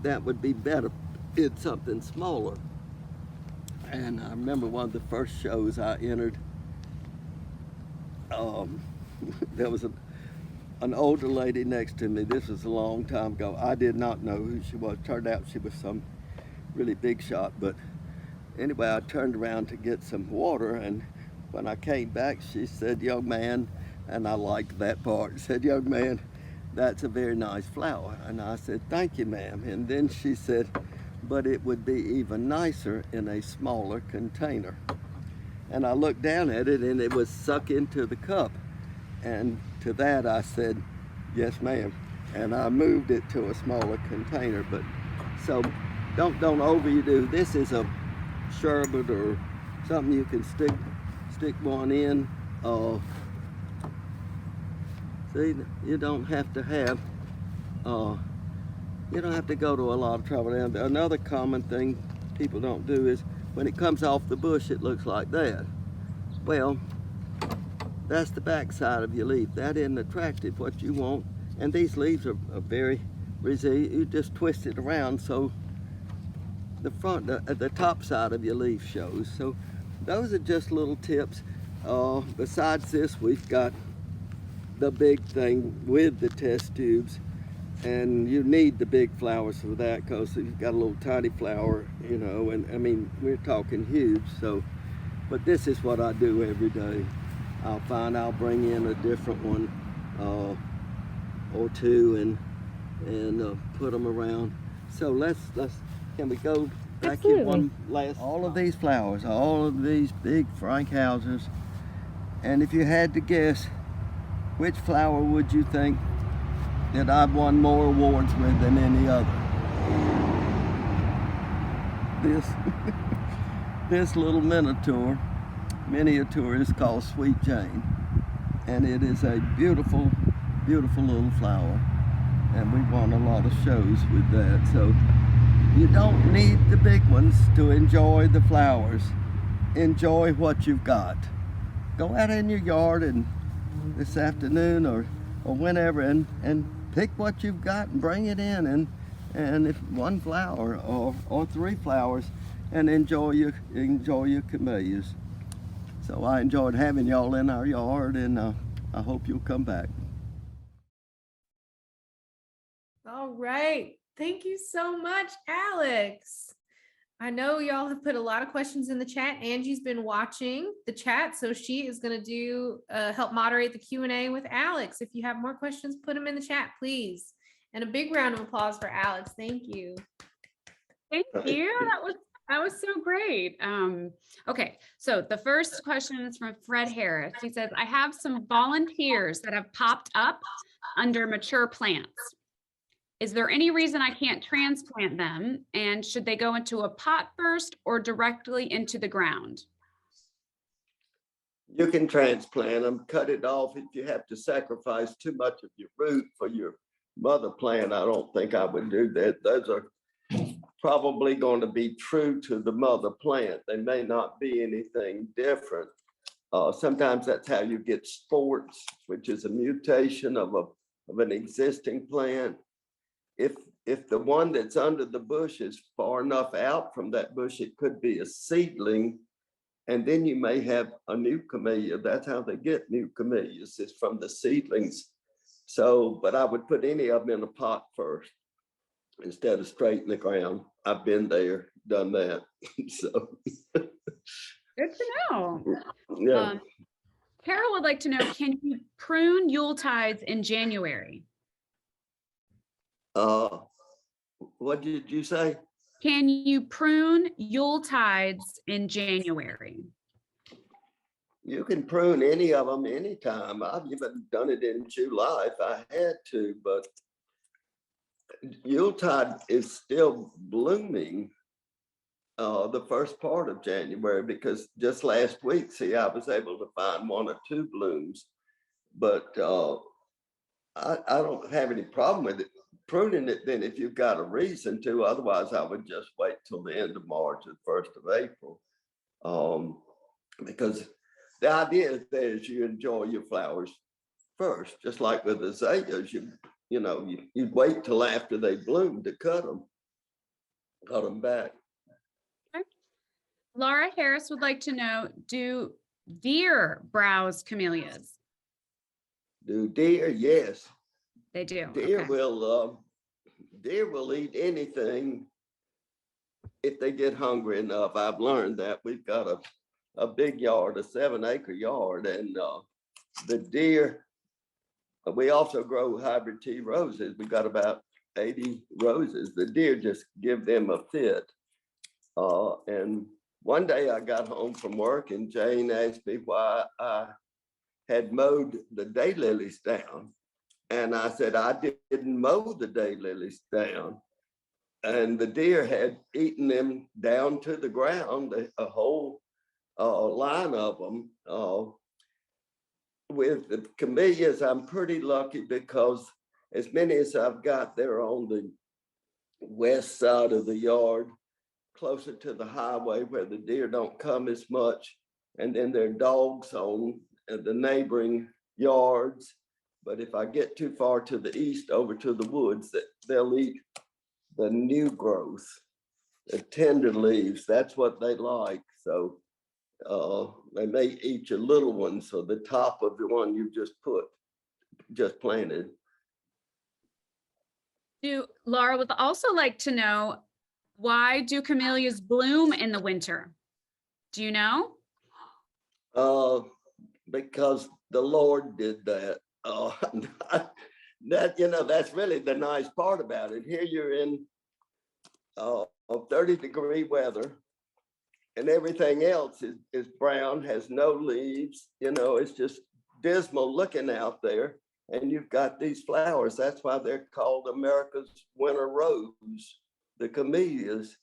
That would be better in something smaller. And I remember one of the first shows I entered, there was an older lady next to me. This was a long time ago. I did not know who she was. Turned out she was some really big shot. But anyway, I turned around to get some water, and when I came back, she said, "Young man," and I liked that part, said, "Young man, that's a very nice flower." And I said, "Thank you, ma'am." And then she said, "But it would be even nicer in a smaller container." And I looked down at it, and it was sucked into the cup. And to that I said, "Yes, ma'am." And I moved it to a smaller container. But so don't overdo. This is a sherbet or something you can stick one in. See, you don't have to have you don't have to go to a lot of trouble. And another common thing people don't do is when it comes off the bush, it looks like that. Well, that's the back side of your leaf. That isn't attractive. What you want, and these leaves are very resilient. You just twist it around so the top side of your leaf shows. So those are just little tips. Besides this, we've got the big thing with the test tubes, and you need the big flowers for that, because you've got a little tiny flower, you know, and I mean, we're talking huge. So, but this is what I do every day. I'll bring in a different one or two and put them around. So can we go back Absolutely. in one last? All of these flowers, all of these big Frankhausers, and if you had to guess, which flower would you think that I've won more awards with than any other? This little miniature is called Sweet Jane, and it is a beautiful, beautiful little flower, and we won a lot of shows with that. So you don't need the big ones to enjoy the flowers. Enjoy what you've got. Go out in your yard and this afternoon or whenever and pick what you've got and bring it in, and if one flower or three flowers, and enjoy your camellias. So I enjoyed having y'all in our yard, and I hope you'll come back. All right. Thank you so much, Alex. I know y'all have put a lot of questions in the chat. Angie's been watching the chat, so she is going to help moderate the Q&A with Alex. If you have more questions, put them in the chat, please. And a big round of applause for Alex. Thank you. Thank you. That was so great. Okay, so the first question is from Fred Harris. He says, "I have some volunteers that have popped up under mature plants. Is there any reason I can't transplant them? And should they go into a pot first or directly into the ground?" You can transplant them, cut it off. If you have to sacrifice too much of your root for your mother plant, I don't think I would do that. Those are probably going to be true to the mother plant. They may not be anything different. Sometimes that's how you get sports, which is a mutation of an existing plant. If the one that's under the bush is far enough out from that bush, it could be a seedling, and then you may have a new camellia. That's how they get new camellias, is from the seedlings. So, but I would put any of them in a pot first instead of straight in the ground. I've been there, done that. So Good to know. yeah. Carol would like to know, can you prune Yuletides in January? What did you say? Can you prune Yuletides in January? You can prune any of them anytime. I've even done it in July if I had to, but Yuletide is still blooming the first part of January, because just last week, see, I was able to find one or two blooms, but I don't have any problem with it. Pruning it then if you've got a reason to. Otherwise, I would just wait till the end of March or the 1st of April, because the idea is that as you enjoy your flowers, first, just like with azaleas. You'd wait till after they bloom to cut them back. Okay. Laura Harris would like to know, do deer browse camellias? Do deer? Yes. They do. Deer Okay. will eat anything if they get hungry enough. I've learned that. We've got a big yard, a 7-acre yard, and the deer, we also grow hybrid tea roses. We got about 80 roses. The deer just give them a fit. And one day I got home from work and Jane asked me why I had mowed the daylilies down. And I said, I didn't mow the daylilies down. And the deer had eaten them down to the ground, a whole line of them. With the camellias, I'm pretty lucky because as many as I've got, they're on the west side of the yard, closer to the highway where the deer don't come as much. And then there are dogs on the neighboring yards. But if I get too far to the east over to the woods, they'll eat the new growth, the tender leaves. That's what they like. So they may eat your little ones, so the top of the one you just planted. Laura would also like to know, why do camellias bloom in the winter? Do you know? Because the Lord did that. That's really the nice part about it. Here you're in 30-degree weather, and everything else is brown, has no leaves. It's just dismal looking out there. And you've got these flowers. That's why they're called America's winter rose, the camellias.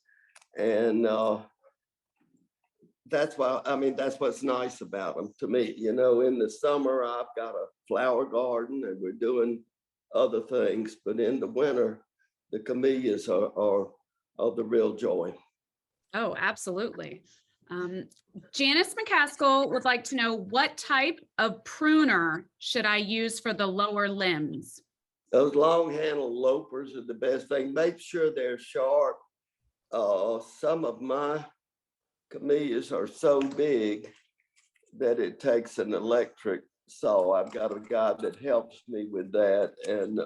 And that's what's nice about them to me. In the summer, I've got a flower garden and we're doing other things, but in the winter, the camellias are the real joy. Oh, absolutely. Janice McCaskill would like to know, what type of pruner should I use for the lower limbs? Those long handled loppers are the best thing. Make sure they're sharp. Some of my camellias are so big that it takes an electric saw. I've got a guy that helps me with that. And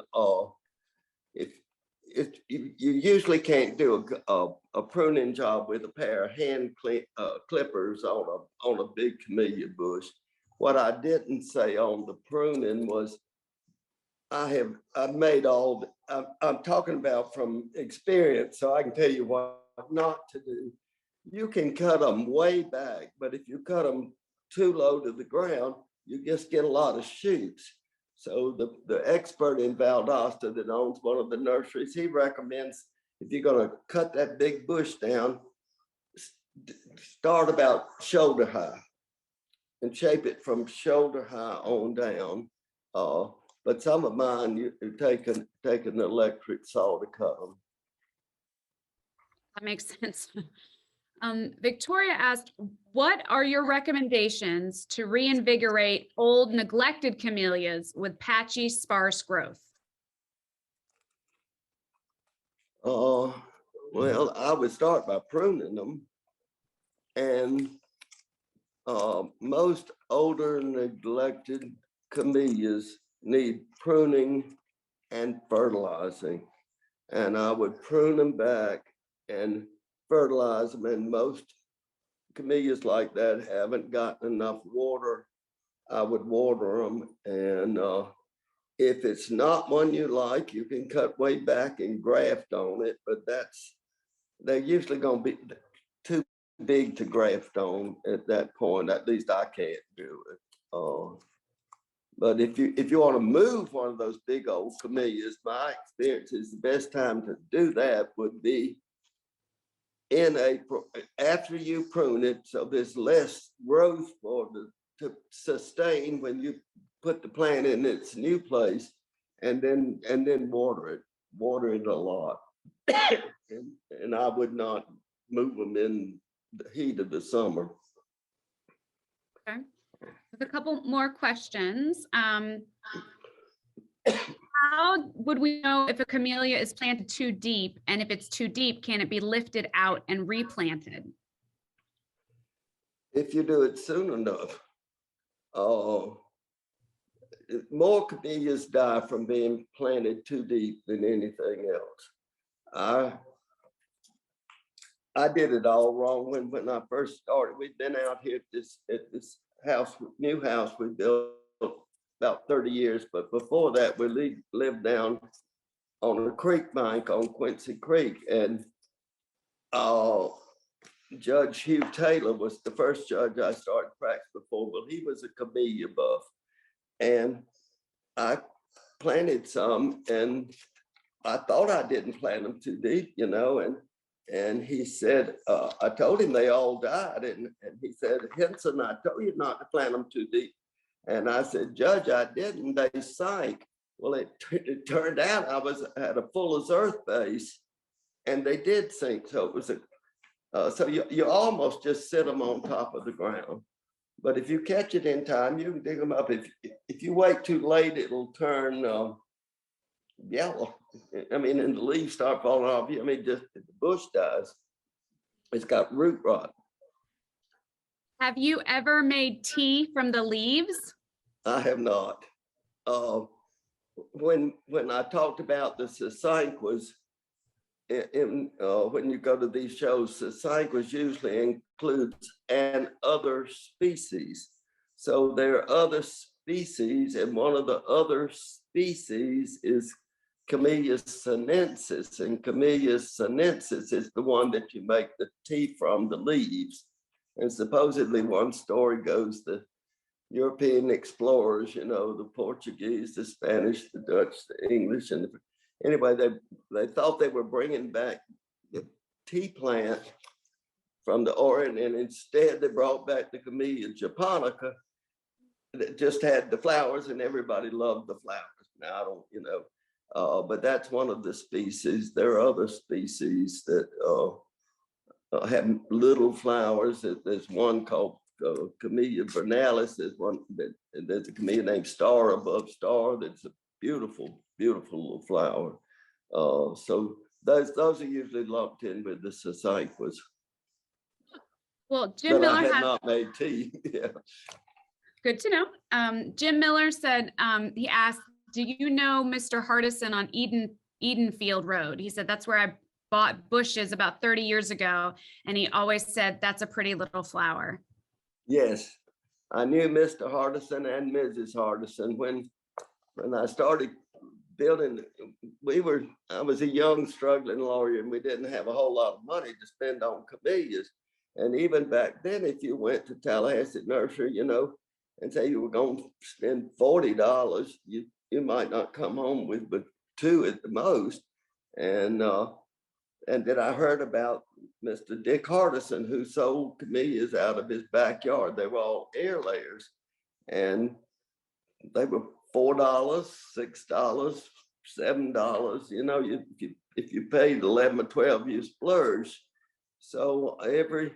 if you usually can't do a pruning job with a pair of hand clippers on a big camellia bush. What I didn't say on the pruning was I'm talking about from experience, so I can tell you what not to do. You can cut them way back, but if you cut them too low to the ground, you just get a lot of shoots. So the expert in Valdosta that owns one of the nurseries, he recommends if you're going to cut that big bush down, start about shoulder high and shape it from shoulder high on down. But some of mine, you take an electric saw to cut them. That makes sense. Victoria asked, what are your recommendations to reinvigorate old neglected camellias with patchy, sparse growth? Well, I would start by pruning them. And most older neglected camellias need pruning and fertilizing. And I would prune them back and fertilize them. And most camellias like that haven't gotten enough water. I would water them. And if it's not one you like, you can cut way back and graft on it. But they're usually going to be too big to graft on at that point. At least I can't do it. But if you want to move one of those big old camellias, my experience is the best time to do that would be in April, after you prune it, so there's less growth to sustain when you put the plant in its new place, and then water it a lot. and I would not move them in the heat of the summer. Okay. There's a couple more questions. How would we know if a camellia is planted too deep? And if it's too deep, can it be lifted out and replanted? If you do it soon enough. More camellias die from being planted too deep than anything else. I did it all wrong when I first started. We'd been out here at this house, new house we built about 30 years, but before that we lived down on a creek bank on Quincy Creek, and Judge Hugh Taylor was the first judge I started practice before. Well, he was a camellia buff, and I planted some, and I thought I didn't plant them too deep, and he said, I told him they all died, and he said, Hinson, I told you not to plant them too deep. And I said, Judge, I didn't, they sank. Well, it turned out I had a full as earth base, and they did sink. So it was so you almost just sit them on top of the ground. But if you catch it in time, you can dig them up. If you wait too late, it'll turn yellow. I mean, and the leaves start falling off. I mean, just the bush dies. It's got root rot. Have you ever made tea from the leaves? I have not. When I talked about the Sasankwas, when you go to these shows, Sasankwas usually includes an other species. So there are other species, and one of the other species is Camellia sinensis, and Camellia sinensis is the one that you make the tea from, the leaves. And supposedly one story goes, the European explorers, the Portuguese, the Spanish, the Dutch, the English, and anyway, they thought they were bringing back the tea plant from the Orient, and instead they brought back the Camellia japonica that just had the flowers, and everybody loved the flowers. Now I don't, but that's one of the species. There are other species that have little flowers. There's one called Camellia vernalis. There's a camellia named Star Above Star. That's a beautiful, beautiful little flower. So those are usually lumped in with the Sasankwas. Well, Jim Miller I had has not made tea. Yeah. Good to know. Jim Miller said, he asked, do you know Mr. Hardison on Edenfield Road? He said, that's where I bought bushes about 30 years ago. And he always said, that's a pretty little flower. Yes, I knew Mr. Hardison and Mrs. Hardison when I started building. I was a young, struggling lawyer, and we didn't have a whole lot of money to spend on camellias. And even back then, if you went to Tallahassee Nursery, and say you were going to spend $40, you might not come home with but two at the most. And then I heard about Mr. Dick Hardison, who sold camellias out of his backyard. They were all air layers, and they were $4, $6, $7. If you paid 11 or 12, you splurged. So every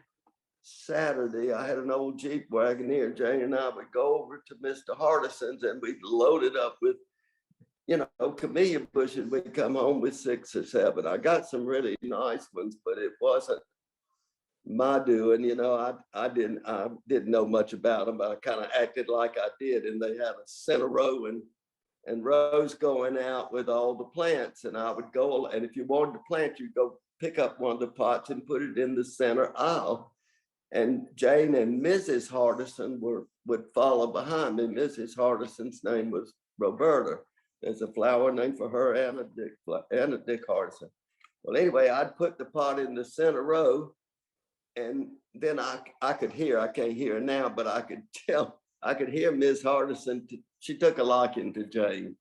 Saturday, I had an old Jeep Wagoneer. Jane and I would go over to Mr. Hardison's, and we'd load it up with camellia bushes. We'd come home with 6 or 7. I got some really nice ones, but it wasn't my doing. I didn't know much about them, but I kind of acted like I did. And they had a center row and rows going out with all the plants. And I would go, and if you wanted to plant, you'd go pick up one of the pots and put it in the center aisle. And Jane and Mrs. Hardison would follow behind me. Mrs. Hardison's name was Roberta. There's a flower named for her, Anna Dick Hardison. Well, anyway, I'd put the pot in the center row, and then I could hear, I can't hear now, but I could hear Miss Hardison. She took a liking to Jane.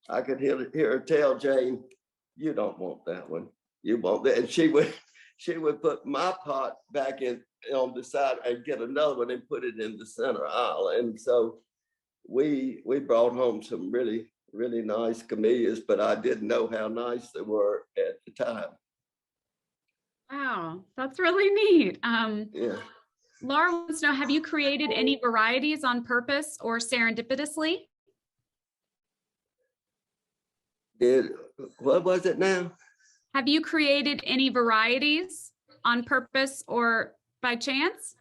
I could hear her tell Jane, you don't want that one. You want that. And she would put my pot back in on the side and get another one and put it in the center aisle. And so we brought home some really, really nice camellias, but I didn't know how nice they were at the time. Wow, that's really neat. Yeah. Laura wants to know, have you created any varieties on purpose or serendipitously? What was it now? Have you created any varieties on purpose or by chance?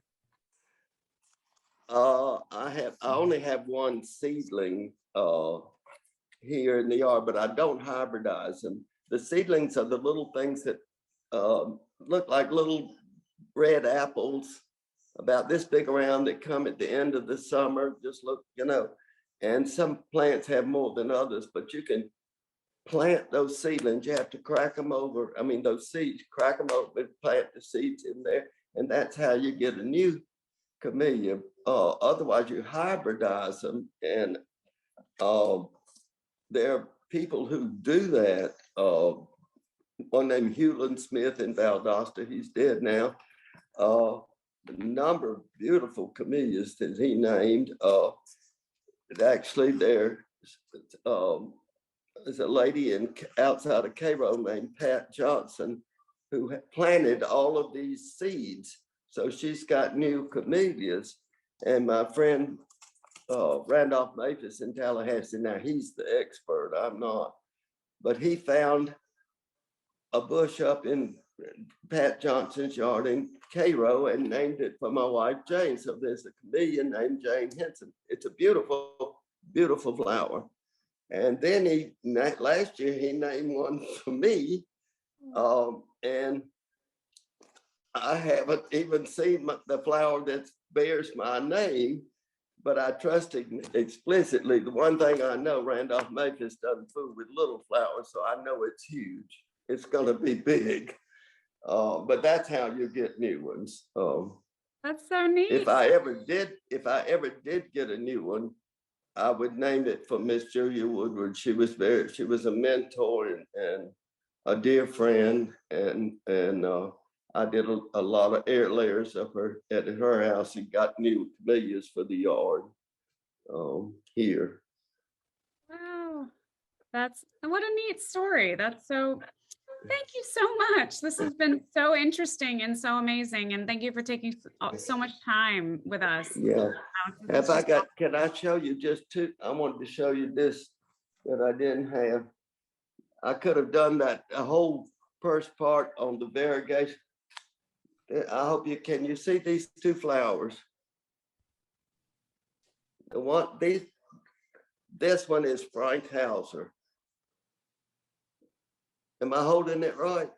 I only have one seedling here in the yard, but I don't hybridize them. The seedlings are the little things that look like little red apples about this big around that come at the end of the summer. Just look, and some plants have more than others, but you can plant those seedlings. You have to crack them over. I mean, those seeds, crack them over, plant the seeds in there, and that's how you get a new camellia. Otherwise, you hybridize them, and there are people who do that. One named Hewlin Smith in Valdosta, he's dead now. A number of beautiful camellias that he named. Actually, there's a lady outside of Cairo named Pat Johnson who planted all of these seeds. So she's got new camellias. And my friend Randolph Mathis in Tallahassee, now he's the expert, I'm not, but he found a bush up in Pat Johnson's yard in Cairo and named it for my wife, Jane. So there's a camellia named Jane Hinson. It's a beautiful, beautiful flower. And then last year, he named one for me. And I haven't even seen the flower that bears my name, but I trust him explicitly. The one thing I know, Randolph Mathis doesn't fool with little flowers, so I know it's huge. It's gonna be big. But that's how you get new ones. That's so neat. If I ever did get a new one, I would name it for Miss Julia Woodward. She was a mentor and a dear friend, and I did a lot of air layers up at her house and got new camellias for the yard here. Wow, what a neat story. Thank you so much. This has been so interesting and so amazing. And thank you for taking so much time with us. Yeah. Can I show you just two? I wanted to show you this that I didn't have. I could have done that, a whole first part on the variegation. I hope can you see these two flowers? This one is Frank Hauser. Am I holding it right?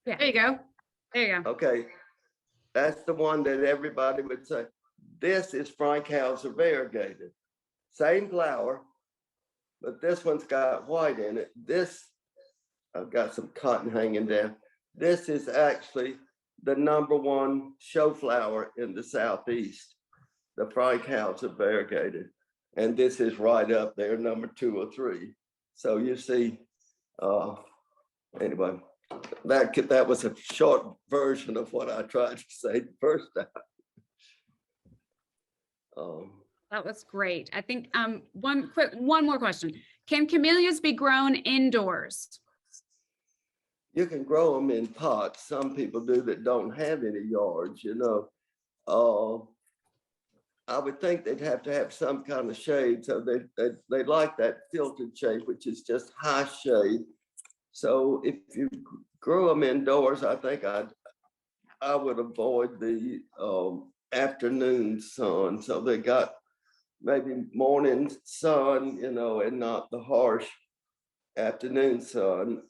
Yeah. There you go. There you go. Okay. That's the one that everybody would say. This is Frank Hauser variegated. Same flower, but this one's got white in it. I've got some cotton hanging down. This is actually the #1 show flower in the Southeast, the Frank Hauser variegated. And this is right up there, #2 or 3. So you see, anyway, that was a short version of what I tried to say the first time. That was great. I think one more question. Can camellias be grown indoors? You can grow them in pots. Some people do that don't have any yards, I would think they'd have to have some kind of shade. So they like that filtered shade, which is just high shade. So if you grow them indoors, I think I would avoid the afternoon sun. So they got maybe morning sun, and not the harsh afternoon sun.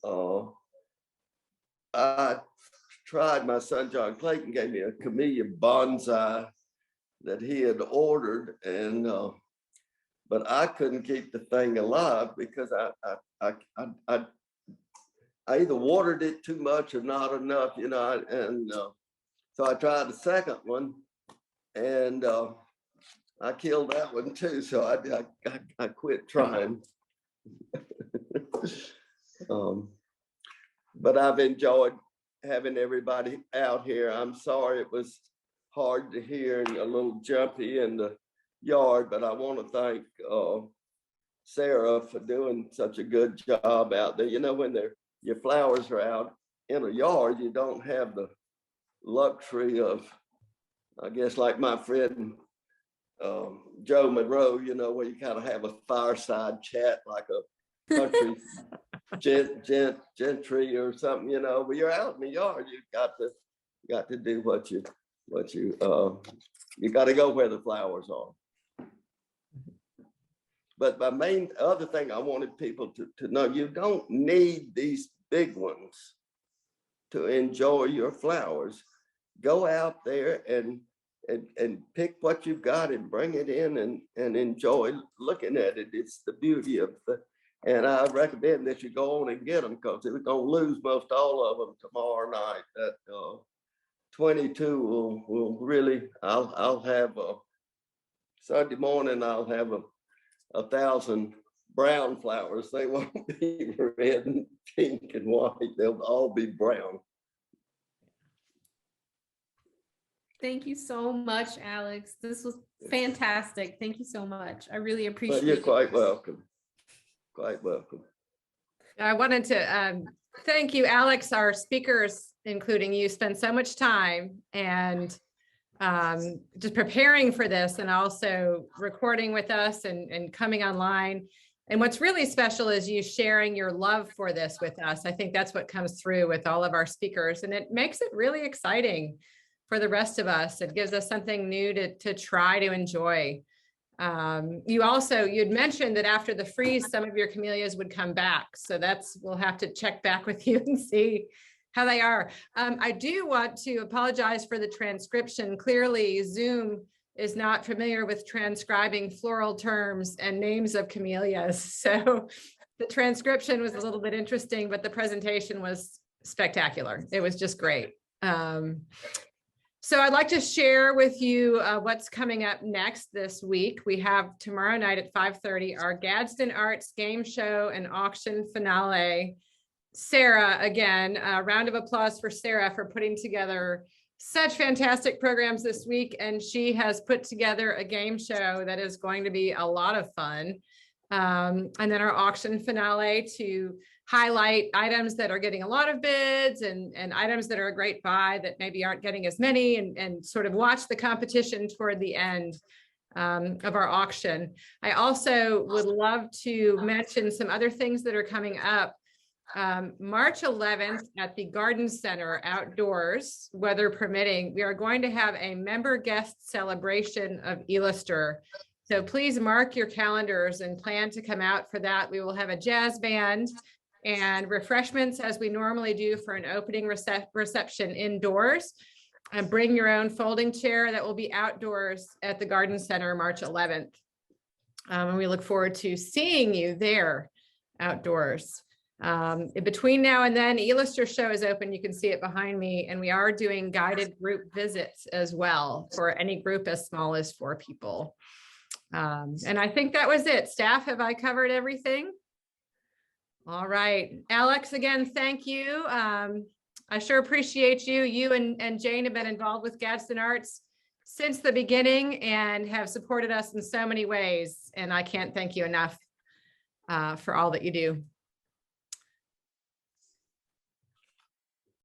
I tried, my son John Clayton gave me a camellia bonsai that he had ordered, and but I couldn't keep the thing alive because I either watered it too much or not enough, and so I tried the second one, and I killed that one too. So I quit trying. But I've enjoyed having everybody out here. I'm sorry it was hard to hear and a little jumpy in the yard, but I want to thank Sarah for doing such a good job out there. When your flowers are out in a yard, you don't have the luxury of, I guess, like my friend Joe Monroe, you know, where you kind of have a fireside chat like a country gentry or something, you know. But you're out in the yard, you got to do what you got to go where the flowers are. But my main other thing I wanted people to know, you don't need these big ones to enjoy your flowers. Go out there and pick what you've got and bring it in and enjoy looking at it. It's the beauty of and I recommend that you go on and get them, because we're gonna lose most all of them tomorrow night. That 22 will really, I'll have Sunday morning, I'll have 1,000 brown flowers. They won't be red and pink and white. They'll all be brown. Thank you so much, Alex. This was fantastic. Thank you so much. I really appreciate it. You're quite welcome. Quite welcome. I wanted to thank you, Alex. Our speakers, including you, spend so much time and just preparing for this, and also recording with us and coming online. And what's really special is you sharing your love for this with us. I think that's what comes through with all of our speakers, and it makes it really exciting for the rest of us. It gives us something new to try to enjoy. You'd mentioned that after the freeze, some of your camellias would come back. So we'll have to check back with you and see how they are. I do want to apologize for the transcription. Clearly, Zoom is not familiar with transcribing floral terms and names of camellias. So the transcription was a little bit interesting, but the presentation was spectacular. It was just great. So I'd like to share with you what's coming up next this week. We have tomorrow night at 5:30 our Gadsden Arts Game Show and Auction Finale. Sarah, again, a round of applause for Sarah for putting together such fantastic programs this week. And she has put together a game show that is going to be a lot of fun. And then our auction finale to highlight items that are getting a lot of bids and items that are a great buy that maybe aren't getting as many, and sort of watch the competition toward the end of our auction. I also would love to mention some other things that are coming up. March 11th at the Garden Center outdoors, weather permitting, we are going to have a member guest celebration of Elister. So please mark your calendars and plan to come out for that. We will have a jazz band and refreshments as we normally do for an opening reception indoors. And bring your own folding chair. That will be outdoors at the Garden Center March 11th. And we look forward to seeing you there outdoors. In between now and then, Elister show is open. You can see it behind me. And we are doing guided group visits as well for any group as small as 4 people. And I think that was it. Staff, have I covered everything? All right. Alex, again, thank you. I sure appreciate you. You and Jane have been involved with Gadsden Arts since the beginning and have supported us in so many ways. And I can't thank you enough for all that you do.